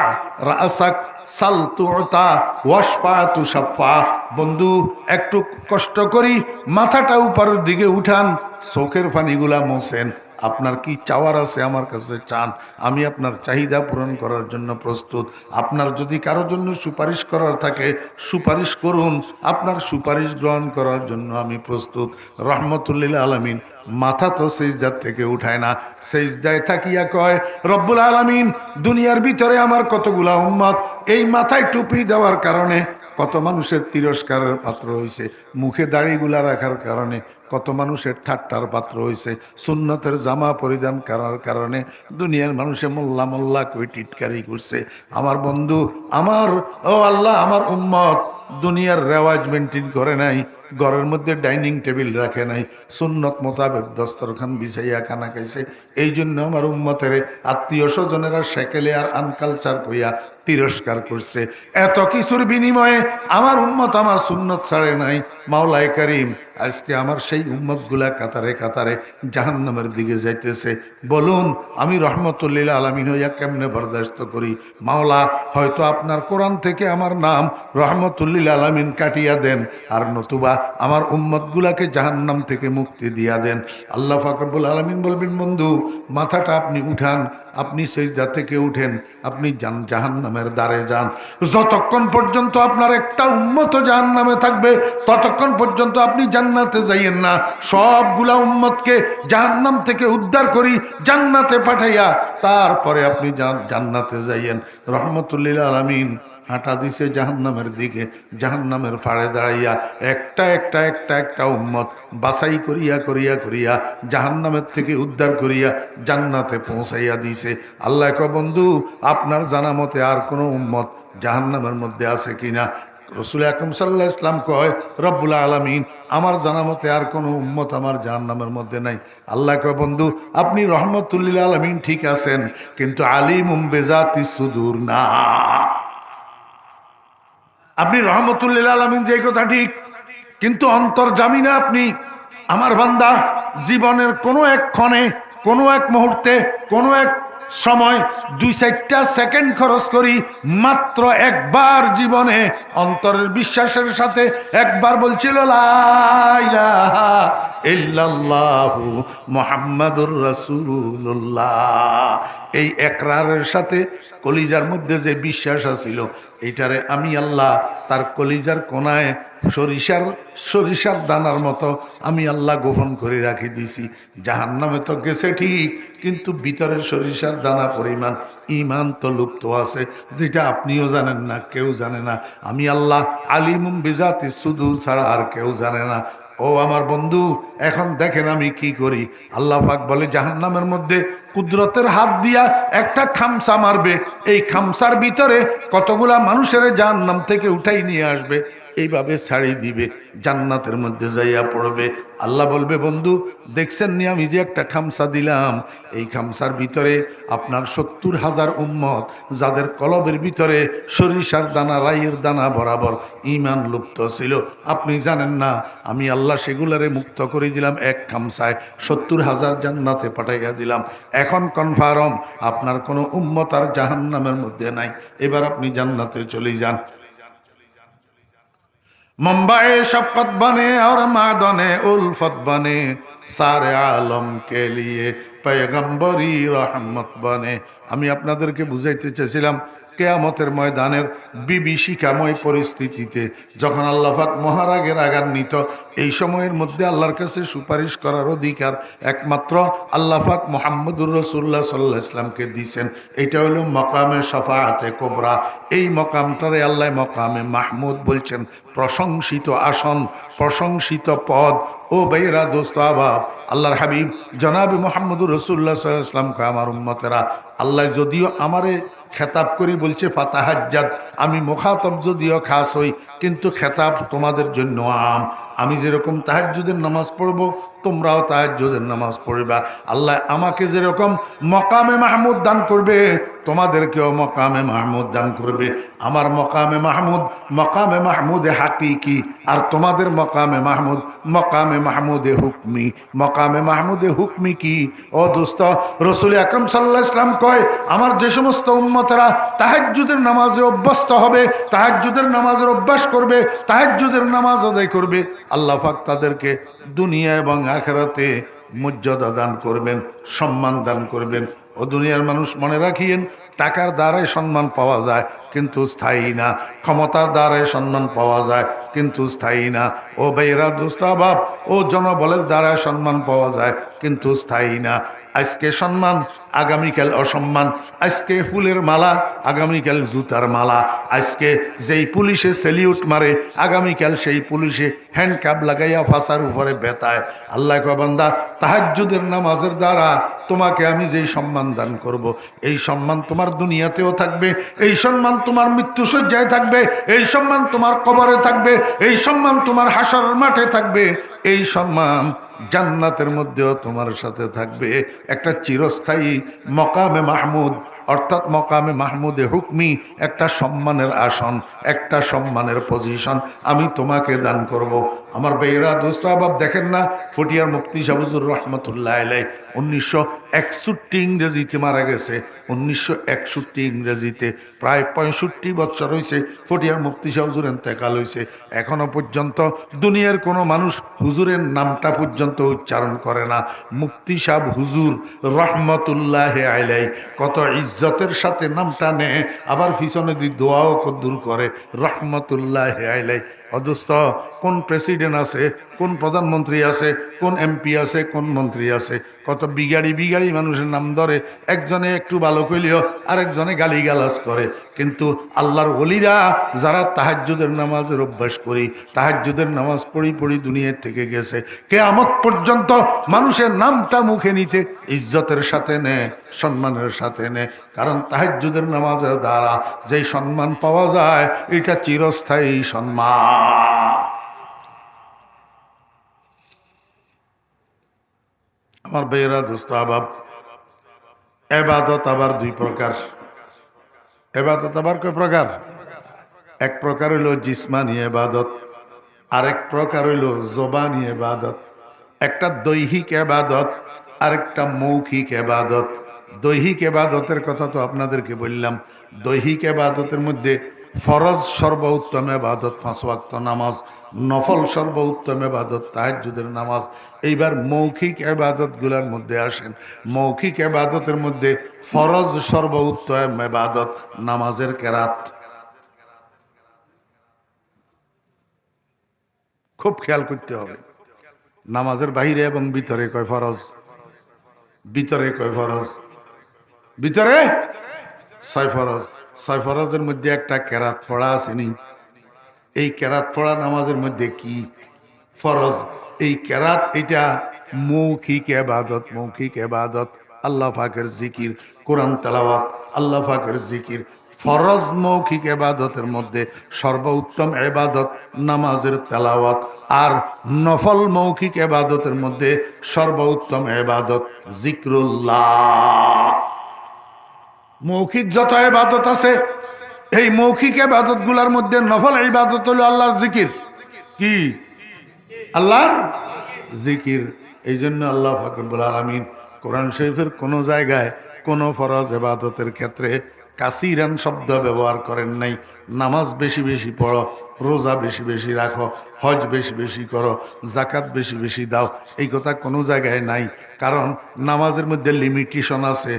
[SPEAKER 1] রাসাক সাল তুতা ওয়াশফা তুশাফা। বন্ধু, একটু কষ্ট করি, মাথাটা উপরের দিকে উঠান, চোখের পানিগুলা মোছেন। আপনার কি চাওয়ার আছে আমার কাছে চান, আমি আপনার চাহিদা পূরণ করার জন্য প্রস্তুত। আপনার যদি কারো জন্য সুপারিশ করার থাকে, সুপারিশ করুন, আপনার সুপারিশ গ্রহণ করার জন্য আমি প্রস্তুত। রহমতুল্লিল আলামিন মাথা তো সেজদার থেকে উঠায় না, সেজদায় থাকিয়া কয়, রব্বুল আলামিন, দুনিয়ার ভিতরে আমার কতগুলা উম্মত এই মাথায় টুপি দেওয়ার কারণে কত মানুষের তিরস্কারের পাত্র হয়েছে, মুখে দাড়িগুলা রাখার কারণে কত মানুষের ঠাট্টার পাত্র হয়েছে, সুন্নতের জামা পরিধান করার কারণে দুনিয়ার মানুষে মোল্লা মোল্লা কই টিটকারি করছে। আমার বন্ধু, আমার ও আল্লাহ, আমার উম্মত দুনিয়ার রেওয়াজ মেনটেন করে নাই, ঘরের মধ্যে ডাইনিং টেবিল রাখে নাই, সুন্নত মোতাবেক দস্তরখান বিছাইয়া খানা খাইছে। এই জন্য আমার উম্মতের আত্মীয় স্বজনেরা সেকেলে আর আনকালচার কইয়া তিরস্কার করছে। এত কিছুর বিনিময়ে আমার উম্মত আমার সুন্নত ছাড়ে নাই। মাওলাই করিম আজকে আমার সেই উম্মতগুলা কাতারে কাতারে জাহান্নামের দিকে যাইতেছে। বলুন, আমি রহমতুল্লিল আলামিন হইয়া কেমনে বরদাস্ত করি? মাওলা, হয়তো আপনার কোরআন থেকে আমার নাম রহমতুল্লিল আলামিন কাটিয়া দেন, আর নতুবা আমার উম্মতগুলাকে জাহান্নাম থেকে মুক্তি দিয়া দেন। আল্লাহ পাক রব্বুল আলামিন বলবেন, বন্ধু মাথাটা আপনি উঠান, আপনি সেজদা থেকে উঠেন, আপনি জাহান্নামের দ্বারে যান। যতক্ষণ পর্যন্ত আপনার একটা উম্মত জাহান্নামে থাকবে, ততক্ষণ পর্যন্ত আপনি জান্নাতে যাইয়েন না। সবগুলা উম্মতকে জাহান্নাম থেকে উদ্ধার করি, জান্নাতে পাঠাইয়া তারপরে আপনি জান্নাতে যাইয়েন। রহমতুল্লিল আলামিন হাঁটা দিছে জাহান্নামের দিকে, জাহান্নামের ফাড়ে দাঁড়াইয়া একটা একটা একটা একটা উম্মত বাছাই করিয়া করিয়া করিয়া জাহান্নামের থেকে উদ্ধার করিয়া জান্নাতে পৌঁছাইয়া দিছে। আল্লাহ কয়, বন্ধু আপনার জানা মতে আর কোনো উম্মত জাহান্নামের মধ্যে আছে কিনা? রসুল আকরাম সাল্লাল্লাহু আলাইহি ওয়াসাল্লাম কয়, রব্বুল আলামিন আমার জানা মতে আর কোনো উম্মত আমার জাহান্নামের মধ্যে নাই। আল্লাহ কয়, বন্ধু আপনি রহমতুল্লিল আলামিন ঠিক আছেন, কিন্তু আলিমুম বিজাতিস সুদূর না। আপনি রহমতুল্লিল আলামিন যে কথা ঠিক, কিন্তু অন্তর্জামী না আপনি। আমার বান্দা জীবনের কোনো এক ক্ষণে, কোনো এক মুহূর্তে, কোনো এক সময় 2-4টা সেকেন্ড খরচ করি, মাত্র একবার জীবনে অন্তরের বিশ্বাসের সাথে একবার বলছিল লা ইলাহা ইল্লাল্লাহু মুহাম্মাদুর রাসূলুল্লাহ। এই একরারের সাথে কলিজার মধ্যে যে বিশ্বাস আছিল, এইটারে আমি আল্লাহ তার কলিজার কোনায় সরিষার দানার মতো আমি আল্লাহ গোপন করে রাখি দিছি। জাহান্নামে তো গেছে ঠিক, কিন্তু ভিতরে সরিষার দানা পরিমাণ ইমান তো লুপ্ত আছে, যেটা আপনিও জানেন না, কেউ জানে না। আমি আল্লাহ আলিমুম বিজাতিস সুদূর ছাড়া আর কেউ জানে না। ও আমার বন্ধু, এখন দেখেন আমি কি করি। আল্লাহ পাক বলে, জাহান্নামের মধ্যে কুদরতের হাত দিয়া একটা খামসা মারবে, এই খামসার ভিতরে কতগুলা মানুষের জাহান্নাম থেকে উঠাই নিয়ে আসবে, এইভাবে ছাড়ি দিবে, জান্নাতের মধ্যে যাইয়া পড়বে। আল্লাহ বলবে, বন্ধু দেখছেন নি আমি যে একটা খামসা দিলাম, এই খামসার ভিতরে আপনার 70,000 উম্মত, যাদের কলবের ভিতরে সরিষার দানা, রাইয়ের দানা বরাবর ইমান লুপ্ত ছিল। আপনি জানেন না, আমি আল্লাহ সেগুলারে মুক্ত করে দিলাম এক খামসায়, 70,000 জান্নাতে পাঠাইয়া দিলাম। এখন কনফার্ম আপনার কোনো উম্মত আর জাহান্নামের মধ্যে নাই। এবার আপনি জান্নাতে চলে যান। मुंबई शफकत बने और मादने उल्फत बने, सारे आलम के लिए पैगम्बरी रहमत बने। আমি আপনাদেরকে বুঝাইতে চেয়েছিলাম, কিয়ামতের ময়দানের বিভীষিকাময় পরিস্থিতিতে যখন আল্লাহ পাক মহারাগের আগান্বিত, এই সময়ের মধ্যে আল্লাহর কাছে সুপারিশ করার অধিকার একমাত্র আল্লাহ পাক মুহাম্মদুর রাসূলুল্লাহ সাল্লাল্লাহু আলাইহি ওয়াসাল্লামকে দিয়েছেন। এটা হলো মাকামে শাফাআতে কুবরা। এই মাকামটারে আল্লাহ মাকামে মাহমুদ বলছেন, প্রশংসিত আসন, প্রশংসিত পদ। ও ভাইরা, দোস্ত আবাব, আল্লাহর হাবিব জনাবে মুহাম্মদুর রাসূলুল্লাহ সাল্লাল্লাহু আলাইহি ওয়াসাল্লাম কয়, আমার উম্মতেরা, আল্লাহ যদিও আমারে খেতাব করি বলছে ফাতাহাজ্জাদ। আমি মুখাতব যদিও খাস হই, কিন্তু খেতাব তোমাদের জন্য আম। আমি যেরকম তাহাজ্জুদের নামাজ পড়ব, তোমরাও তাহাজ্জুদের নামাজ পড়বা। আল্লাহ আমাকে যেরকম মকামে মাহমুদ দান করবে, তোমাদেরকেও মকামে মাহমুদ দান করবে। আমার মকামে মাহমুদ মকামে মাহমুদে হাকিকি, আর তোমাদের মকামে মাহমুদ মকামে মাহমুদে হুকমি। মকামে মাহমুদে হুকমি কি? ও দোস্ত, রসুল আকরম সাল্লাল্লাহু আলাইহি ওয়াসাল্লাম কয়, আমার যে সমস্ত উম্মতেরা তাহাজ্জুদের নামাজে অভ্যস্ত হবে, তাহাজ্জুদের নামাজের অভ্যাস করবে, তাহাজ্জুদের নামাজ আদায় করবে, আল্লাহ পাক তাদেরকে দুনিয়া এবং আখিরাতে মর্যাদা দান করবেন, সম্মান দান করবেন। ও দুনিয়ার মানুষ, মনে রাখিয়েন, টাকার দ্বারাই সম্মান পাওয়া যায় কিন্তু স্থায়ী না, ক্ষমতার দ্বারাই সম্মান পাওয়া যায় কিন্তু স্থায়ী না। ও ভাইয়েরা, দোস্তাবাব, ও জনবলের দ্বারা সম্মান পাওয়া যায় কিন্তু স্থায়ী না। আজকে সম্মান, আগামীকাল অসম্মান। আজকে ফুলের মালা, আগামীকাল জুতার মালা। আজকে যেই পুলিশে সেলিউট মারে, আগামীকাল সেই পুলিশে হ্যান্ডকাপ লাগাইয়া ফাঁসার উপরে বেতায়। আল্লাহ কয়, বান্দা, তাহাজ্জুদের নামাজের দ্বারা তোমাকে আমি যেই সম্মান দান করব, এই সম্মান তোমার দুনিয়াতেও থাকবে, এই সম্মান তোমার মৃত্যুশয্যায় থাকবে, এই সম্মান তোমার কবরে থাকবে, এই সম্মান তোমার হাসরের মাঠে থাকবে, এই সম্মান জান্নাতের মধ্যেও তোমার সাথে থাকবে। একটা চিরস্থায়ী মকামে মাহমুদ, অর্থাৎ মকামে মাহমুদে হুকমি, একটা সম্মানের আসন, একটা সম্মানের পজিশন আমি তোমাকে দান করব। আমার বেয়েরা, দোস্ত আবাব, দেখেন না, ফটিয়ার মুফতি সাহেব হুজুর রহমতুল্লাহ আলাইহি 1961 ইংরেজিতে মারা গেছে। 1961 ইংরেজিতে, প্রায় 65 বছর হয়েছে ফটিয়ার মুফতি সাহেব হুজুর ইন্তেকাল হয়েছে। এখনো পর্যন্ত দুনিয়ার কোনো মানুষ হুজুরের নামটা পর্যন্ত উচ্চারণ করে না। মুফতি সাহেব হুজুর রহমতুল্লাহ আলাইহি কত ইজ্জতের সাথে নামটা নেয়, আবার পিছনে দিয়ে দোয়াও কদ্দুর করে, রহমতুল্লাহ আলাইহি। অদস্ত কোন প্রেসিডেন্ট আছে, কোন প্রধানমন্ত্রী আছে, কোন এমপি আছে, কোন মন্ত্রী আছে, কত বিগাড়ি বিগাড়ি মানুষের নাম ধরে, একজনে একটু ভালো কইলেও আরেকজনে গালিগালাজ করে। কিন্তু আল্লাহর ওলিরা যারা তাহাজ্জুদের নামাজের অভ্যাস করি, তাহাজ্জুদের নামাজ পড়ি পড়ি দুনিয়ার থেকে গেছে, কিয়ামত পর্যন্ত মানুষের নামটা মুখে নিতে ইজ্জতের সাথে নেয়, সম্মানের সাথে নেয়। কারণ তাহাজ্জুদের নামাজের দ্বারা যেই সম্মান পাওয়া যায়, এটা চিরস্থায়ী সম্মান। আমার বেয়েরা, দোস্ত আবাব, এবাদত আবার দুই প্রকার। এবাদত আবার কয় প্রকার? এক প্রকার হইল জিসমানি এবাদত, আরেক প্রকার হইল জবানি এবাদত। একটা দৈহিক এবাদত, আরেকটা মৌখিক এবাদত। দৈহিক এবাদতের কথা তো আপনাদেরকে বললাম। দৈহিক এবাদতের মধ্যে ফরজ সর্বোত্তম এবাদত 5 ওয়াক্ত নামাজ, নফল সর্বোত্তম এবাদত তাহাজ্জুদের নামাজ। এইবার মৌখিক এবাদতগুলোর মধ্যে আসেন। মৌখিক এবাদতের মধ্যে ফরজ সর্বোত্তম এবাদত নামাজের কেরাত। খুব খেয়াল করতে হবে। নামাজের বাহিরে এবং ভিতরে কয় ফরজ, ভিতরে কয় ফরজ, ভিতরে 6 ফরজ। 6 ফরজের মধ্যে একটা কেরাত পড়া আসেনি। এই কেরাত পড়া নামাজের মধ্যে কি ফরজ? এই কেরাত, এটা মৌখিক এবাদত। মৌখিক এবাদত আল্লাহ পাকের জিকির, কোরআন তেলাওয়াত, আল্লাহ পাকের জিকির। ফরজ মৌখিক এবাদতের মধ্যে সর্বোত্তম এবাদত নামাজের তেলাওয়াত, আর নফল মৌখিক এবাদতের মধ্যে সর্বোত্তম এবাদত জিক্রুল্লাহ। মৌখিক যত ইবাদত আছে, এই মৌখিক ইবাদত গুলার মধ্যে নফল ইবাদত হলো আল্লাহর জিকির। কি? আল্লাহর জিকির। এই জন্য আল্লাহ পাক রব্বুল আলামিন কোরআন শরীফের কোন জায়গায় কোন ফরজ ইবাদতের ক্ষেত্রে কাসিরান শব্দ ব্যবহার করেন নাই। নামাজ বেশি বেশি পড়ো, রোজা বেশি বেশি রাখো, হজ বেশি বেশি করো, জাকাত বেশি বেশি দাও, এই কথা কোনো জায়গায় নাই। কারণ নামাজের মধ্যে লিমিটেশন আছে,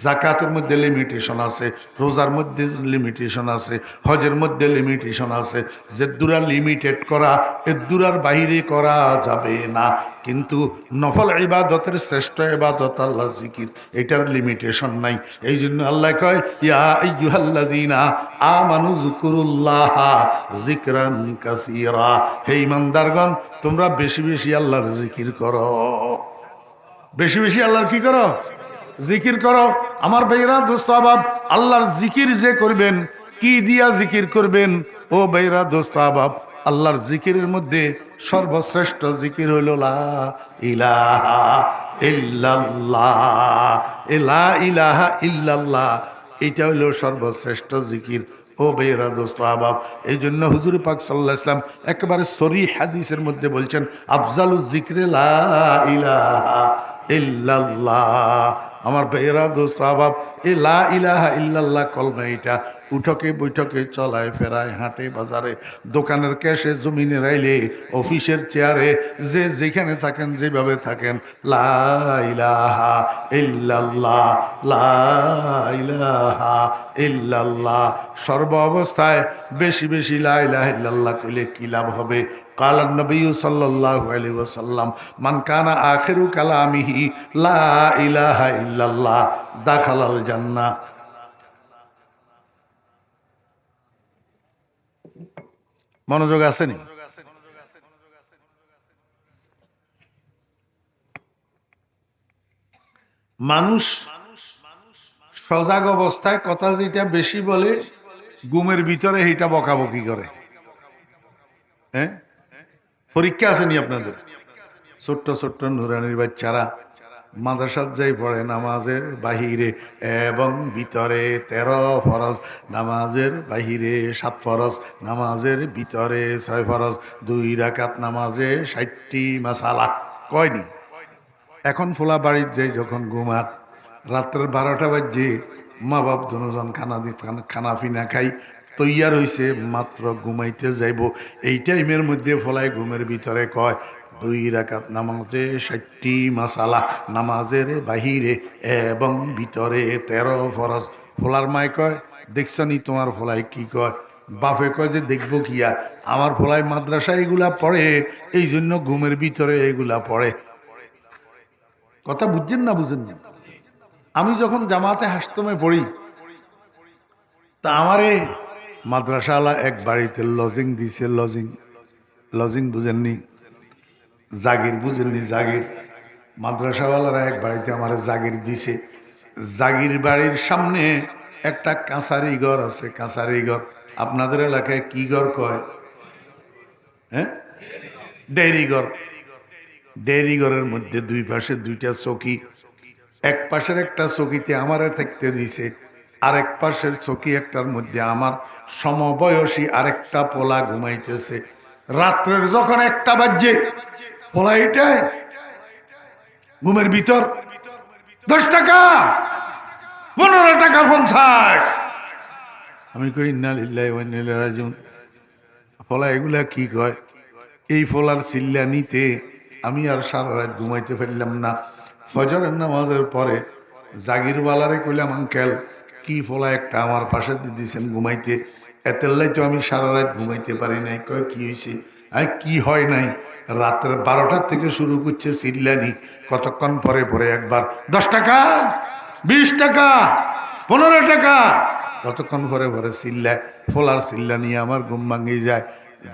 [SPEAKER 1] জাকাতের মধ্যে লিমিটেশন আছে, রোজার মধ্যে লিমিটেশন আছে, হজের মধ্যে লিমিটেশন আছে। যে দুরা লিমিটেড করা, এর দুরার বাইরে করা যাবে না। কিন্তু নফল ইবাদতের শ্রেষ্ঠ ইবাদত আল্লাহর জিকির, এটার লিমিটেশন নাই। এই জন্য আল্লাহ কয়, ইয়া আইয়ুহাল্লাযীনা আমানু যকুরুল্লাহা যিকরান কাসীরা। হে ঈমানদারগণ, তোমরা বেশি বেশি আল্লাহর জিকির করো। বেশি বেশি আল্লাহর কি করো? জিকির করো আমার ভাইরা দোস্ত আহবাব। আল্লাহর জিকির যে করবেন, কি দিয়া জিকির করবেন ও ভাইরা দোস্ত আহবাব? আল্লাহর জিকিরের মধ্যে সর্বশ্রেষ্ঠ জিকির হইল লা ইলাহা ইল্লাল্লাহ। লা ইলাহা ইল্লাল্লাহ, এটা হইল সর্বশ্রেষ্ঠ জিকির ও ভাইরা দোস্ত আহবাব। এই জন্য হুজুর পাক সাল্লাল্লাহু আলাইহি ওয়াসাল্লাম একেবারে সরিহ হাদিসের মধ্যে বলছেন, আফজালুজ জিকরে লা ইলাহা ইল্লাল্লাহ। আমার ভাইয়েরা দোস্ত আহবাব, এই লা ইলাহা ইল্লাল্লাহ কলমা এটা উঠকে বৈঠকে চলায় ফেরায় হাটে বাজারে দোকানের ক্যাশে জমিনে রাইলে অফিসের চেয়ারে যে যেখানে থাকেন যেভাবে থাকেন লা ইলাহা ইল্লাল্লাহ লা ইলাহা ইল্লাল্লাহ। সর্ব অবস্থায় বেশি বেশি লা ইলাহা ইল্লাল্লাহ কইলে কি লাভ হবে? قال النبي صلى الله عليه وسلم من كان آخر كلامه لا إله إلا الله دخل الجنة। মনোযোগ আসেনি? মানুষ সজাগ অবস্থায় কথা যেটা বেশি বলে, ঘুমের ভিতরে এইটা বকাবকি করে। হ্যাঁ, পরীক্ষা আসেনি আপনাদের? ছোট্ট ছোট্ট নুরানির বাচ্চারা মাদ্রাসাত যাই পড়ে, নামাজের বাহিরে এবং ভিতরে 13 ফরজ, নামাজের বাহিরে 7 ফরজ, নামাজের ভিতরে 6 ফরজ, 2 রাকাত নামাজে 60টি মাসালা কয়নি? এখন ফোলা বাড়ির যাই যখন ঘুমার, রাত্রের 12টা বাজে, মা বাপ দুজন খানা পিনা খাই তৈয়ার হইছে, মাত্র ঘুমাইতে যাইব। এই টাইমের মধ্যে ফলাই ঘুমের ভিতরে কয় 2 রাকাত নামাজে 60টি মাসালা, নামাজের বাহিরে এবং ভিতরে 13 ফরজ। ফোলার মায় কয়, দেখছনি তোমার ফলাই কি কয়? বাপে কয় যে দেখবো কিয়া, আমার ফলাই মাদ্রাসা এগুলা পড়ে, এই জন্য ঘুমের ভিতরে এগুলা পড়ে। কথা বুঝছেন না বুঝেন না? আমি যখন জামাতে হাসতমে পড়ি, তা আমারে মাদ্রাসাওয়ালা এক বাড়িতে লজিং দিছে। লজিং বুঝেননি? জাগির বুঝেননি? জাগির। মাদ্রাসাওয়ালারা এক বাড়িতে আমার জাগির দিছে। জাগির বাড়ির সামনে একটা কাঁচারি ঘর আছে। কাঁচারি ঘর আপনাদের এলাকায় কি ঘর কয়? হ্যাঁ, ডেইরি ঘর। ডেইরি ঘরের মধ্যে 2 পাশে 2টা চৌকি। এক পাশের একটা চৌকিতে আমারে থাকতে দিছে, আরেক পাশের চৌকি একটার মধ্যে আমার সমবয়সী আরেকটা পোলা ঘুমাইতেছে। রাত্রের যখন 1টা বাজে, পোলা এটাই ঘুমের ভিতর 10 টাকা 15 টাকা 50। আমি কই ইন্না লিল্লাহি ওয়া ইন্না ইলাইহি রাজিউন। পোলা এগুলা কি কয়? এই পোলার চিল্লা নিতে আমি আর সারা রাত ঘুমাইতে পারলাম না। ফজরের নামাজের পরে জাগিরওয়ালারে কইলাম, আঙ্কেল কি ফোলা একটা আমার পাশে দিয়ে দিয়েছেন ঘুমাইতে, এতেল্লাই তো আমি সারা রাত ঘুমাইতে পারি নাই। কয় কি হয়েছে? আই কি হয় নাই, রাতের 12টার থেকে শুরু করছে চিল্লানি, কতক্ষণ পরে পরে একবার 10 টাকা 20 টাকা 15 টাকা, কতক্ষণ পরে পরে চিল্লায়। ফোলার চিল্লা নিয়ে আমার ঘুম ভাঙিয়ে যায়।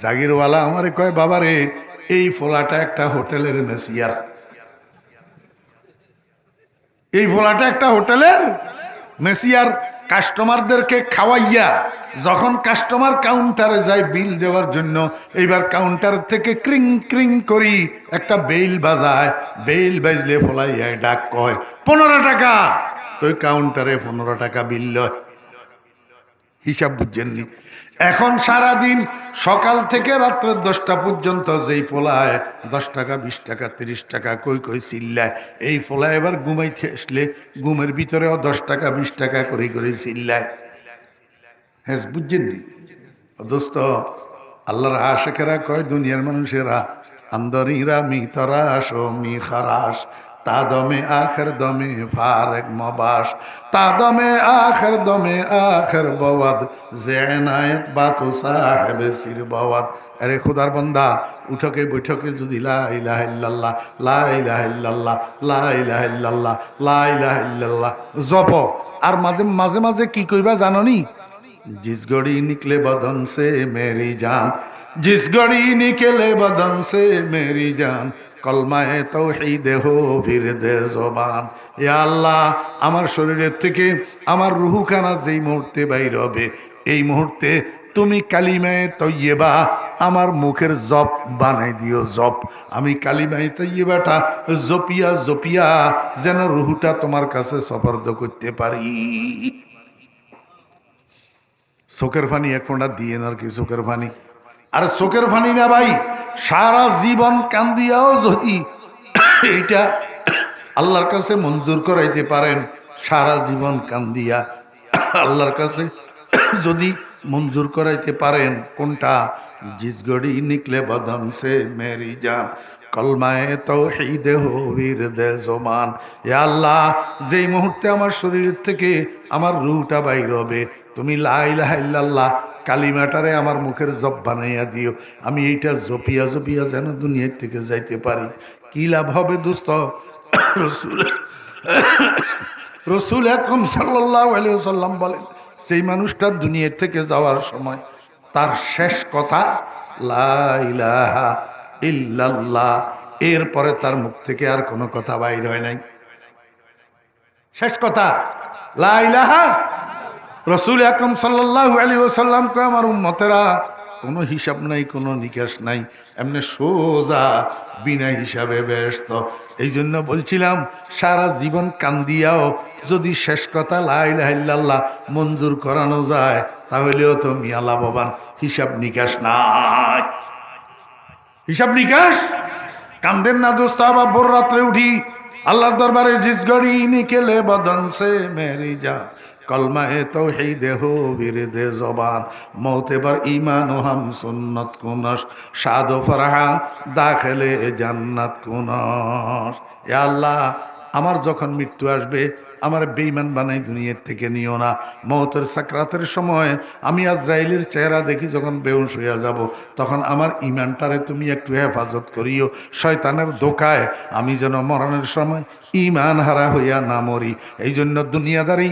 [SPEAKER 1] জাগিরওয়ালা আমারে কয়, বাবারে এই ফোলাটা একটা হোটেলের মেসিয়ার। এই ফোলাটা একটা হোটেলের মেসিয়ার। কাস্টমারদেরকে খাওয়াইয়া যখন কাস্টমার কাউন্টারে যায় বিল দেওয়ার জন্য, এইবার কাউন্টার থেকে ক্রিং ক্রিং করি একটা বেল বাজায়। বেল বাজলে ফোলাইয়া ডাক কয় 15 টাকা। তো কাউন্টারে 15 টাকা বিল লয়। হিসাব বুঝছেননি? এখন সারাদিন সকাল থেকে রাত্রে 10টা পর্যন্ত যেই পোলায় 10 টাকা 20 টাকা 30 টাকা কই কই চিল্লায়, এই পোলায় এবার ঘুমাইতে আসলে ঘুমের ভিতরেও 10 টাকা 20 টাকা করে করে চিল্লায়। হ্যাঁ, বুঝছেননি দোস্ত? আল্লাহর আশিকেরা কয়, দুনিয়ার মানুষেরা আন্দরিরা মি তরাস ও মি খারাস, তা দমে আখের দমে ফারেক মবাস, তা দমে আখের দমে আখের বওয়াদ, জেনায়েত বাতু সাহেব সির বওয়াদ। আরে খোদার বান্দা, উঠকে বৈঠকে যদি লা ইলাহা ইল্লাল্লাহ লা ইলাহা ইল্লাল্লাহ লা ইলাহা ইল্লাল্লাহ লা ইলাহা ইল্লাল্লাহ জপ, আর মাঝে মাঝে মাঝে কি কইবা জাননি? जिस घड़ी निकले बदन से मेरी जान, जिस घड़ी निकले बदन से मेरी जान, কলমায়ে তাওহীদে হো বিরদে জবান। ইয়া আল্লাহ, আমার শরীরের থেকে আমার রুহখানা যেই মুহূর্তে বাইর হবে, এই মুহূর্তে তুমি কালিমায়ে তৈয়বা আমার মুখের জপ বানাই দিও, জপ। আমি কালিমায়ে তৈয়বাটা জপিয়া জপিয়া যেন রুহুটা তোমার কাছে সপর্দ করতে পারি। চোখের পানি এক ফোঁটা দিয়ে আর কি, চোখের পানি। আর চোখের পানি না ভাই, সারা জীবন কান্দিয়াও যদি এইটা আল্লাহর কাছে মঞ্জুর করাইতে পারেন, সারা জীবন কান্দিয়া আল্লাহর কাছে যদি মঞ্জুর করাইতে পারেন, কোনটা? জিস গড়ি নিকলে বদন সে মেরি জান, কলমায়ে তাওহীদে হো বিরদে জবান। এ আল্লাহ, যেই মুহূর্তে আমার শরীর থেকে আমার রূহটা বাইর হবে, তুমি লা ইলাহা ইল্লাল্লাহ কালিমাটারে আমার মুখের জপ বানাইয়া দিও। আমি এইটা জপিয়া জপিয়া যেন দুনিয়ার থেকে যাইতে পারি। কি লাভ হবে দোস্ত? রসুল আকরাম সাল্লাল্লাহু আলাইহি ওয়াসাল্লাম বলেন, সেই মানুষটা দুনিয়া থেকে যাওয়ার সময় তার শেষ কথা লা ইলাহা ইল্লাল্লাহ, এরপরে তার মুখ থেকে আর কোনো কথা বাইর হয় নাই। শেষ কথা লা ইলাহা। রসুল আকরাম সাল্লাল্লাহু আলাইহি ওয়াসাল্লাম কয়, আমার উম্মতেরা কোনো হিসাব নাই, কোনো নিকাশ নাই, এমনি সোজা বিনা হিসাবে ব্যস্ত। এই জন্য বলছিলাম, সারা জীবন কান্দিয়াও যদি শেষ কথা লা ইলাহা ইল্লাল্লাহ মঞ্জুর করানো যায়, তাহলেও তো মিয়া লাভবান। হিসাব নিকাশ নাই, হিসাব নিকাশ। কান্দেন না দোস্ত, আবার ভোর রাত্রে উঠি আল্লাহর দরবারে জিস গড়ি নিকেলে বদন সে মেরি যা, কলমায়ে তাওহীদে হো বিরদে জবান, মৌতে বার ঈমান ও হাম সুন্নত কুনস, শাদ ও ফরহা দাখিলে জান্নাত কুনস। এ আল্লাহ, আমার যখন মৃত্যু আসবে, আমার বেঈমান বানাই দুনিয়ার থেকে নিও না। মৌতের সাকরাতের সময় আমি আজরাইলের চেহারা দেখি যখন বেহুশ হইয়া যাব, তখন আমার ঈমানটারে তুমি একটু হেফাজত করিও। শয়তানের ধোকায় আমি যেন মরণের সময় ঈমান হারা হইয়া না মরি। এই জন্য দুনিয়াদারি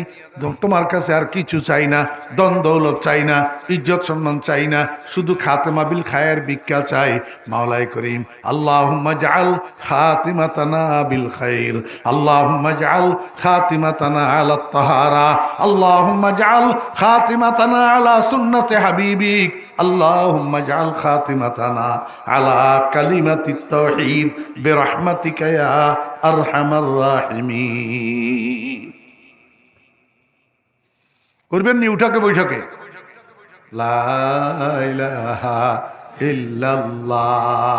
[SPEAKER 1] তোমার কাছে আর কিছু চাই না, দন দৌলত চাই না, ইজ্জত সম্মান চাই না, শুধু খাতেমা বিল খায়ের ভিক্ষা চাই। মাওলাই করিম, আল্লাহুম্মা জাআল খাতিমাতানা বিল খাইর, আল্লাহুম্মা জাআল খাতিমাতানা আলা তাহারা, আল্লাহুম্মা জাআল খাতিমাতানা আলা সুন্নতি হাবিবিক, আল্লাহুম্মা জাআল খাতিমাতানা আলা কালিমাতিত তাওহীদ বিরহমাতিকা ইয়া আরহামার রাহিমিন। করবেন নি উঠাকে বৈঠকে লা ইলাহা ইল্লাল্লাহ।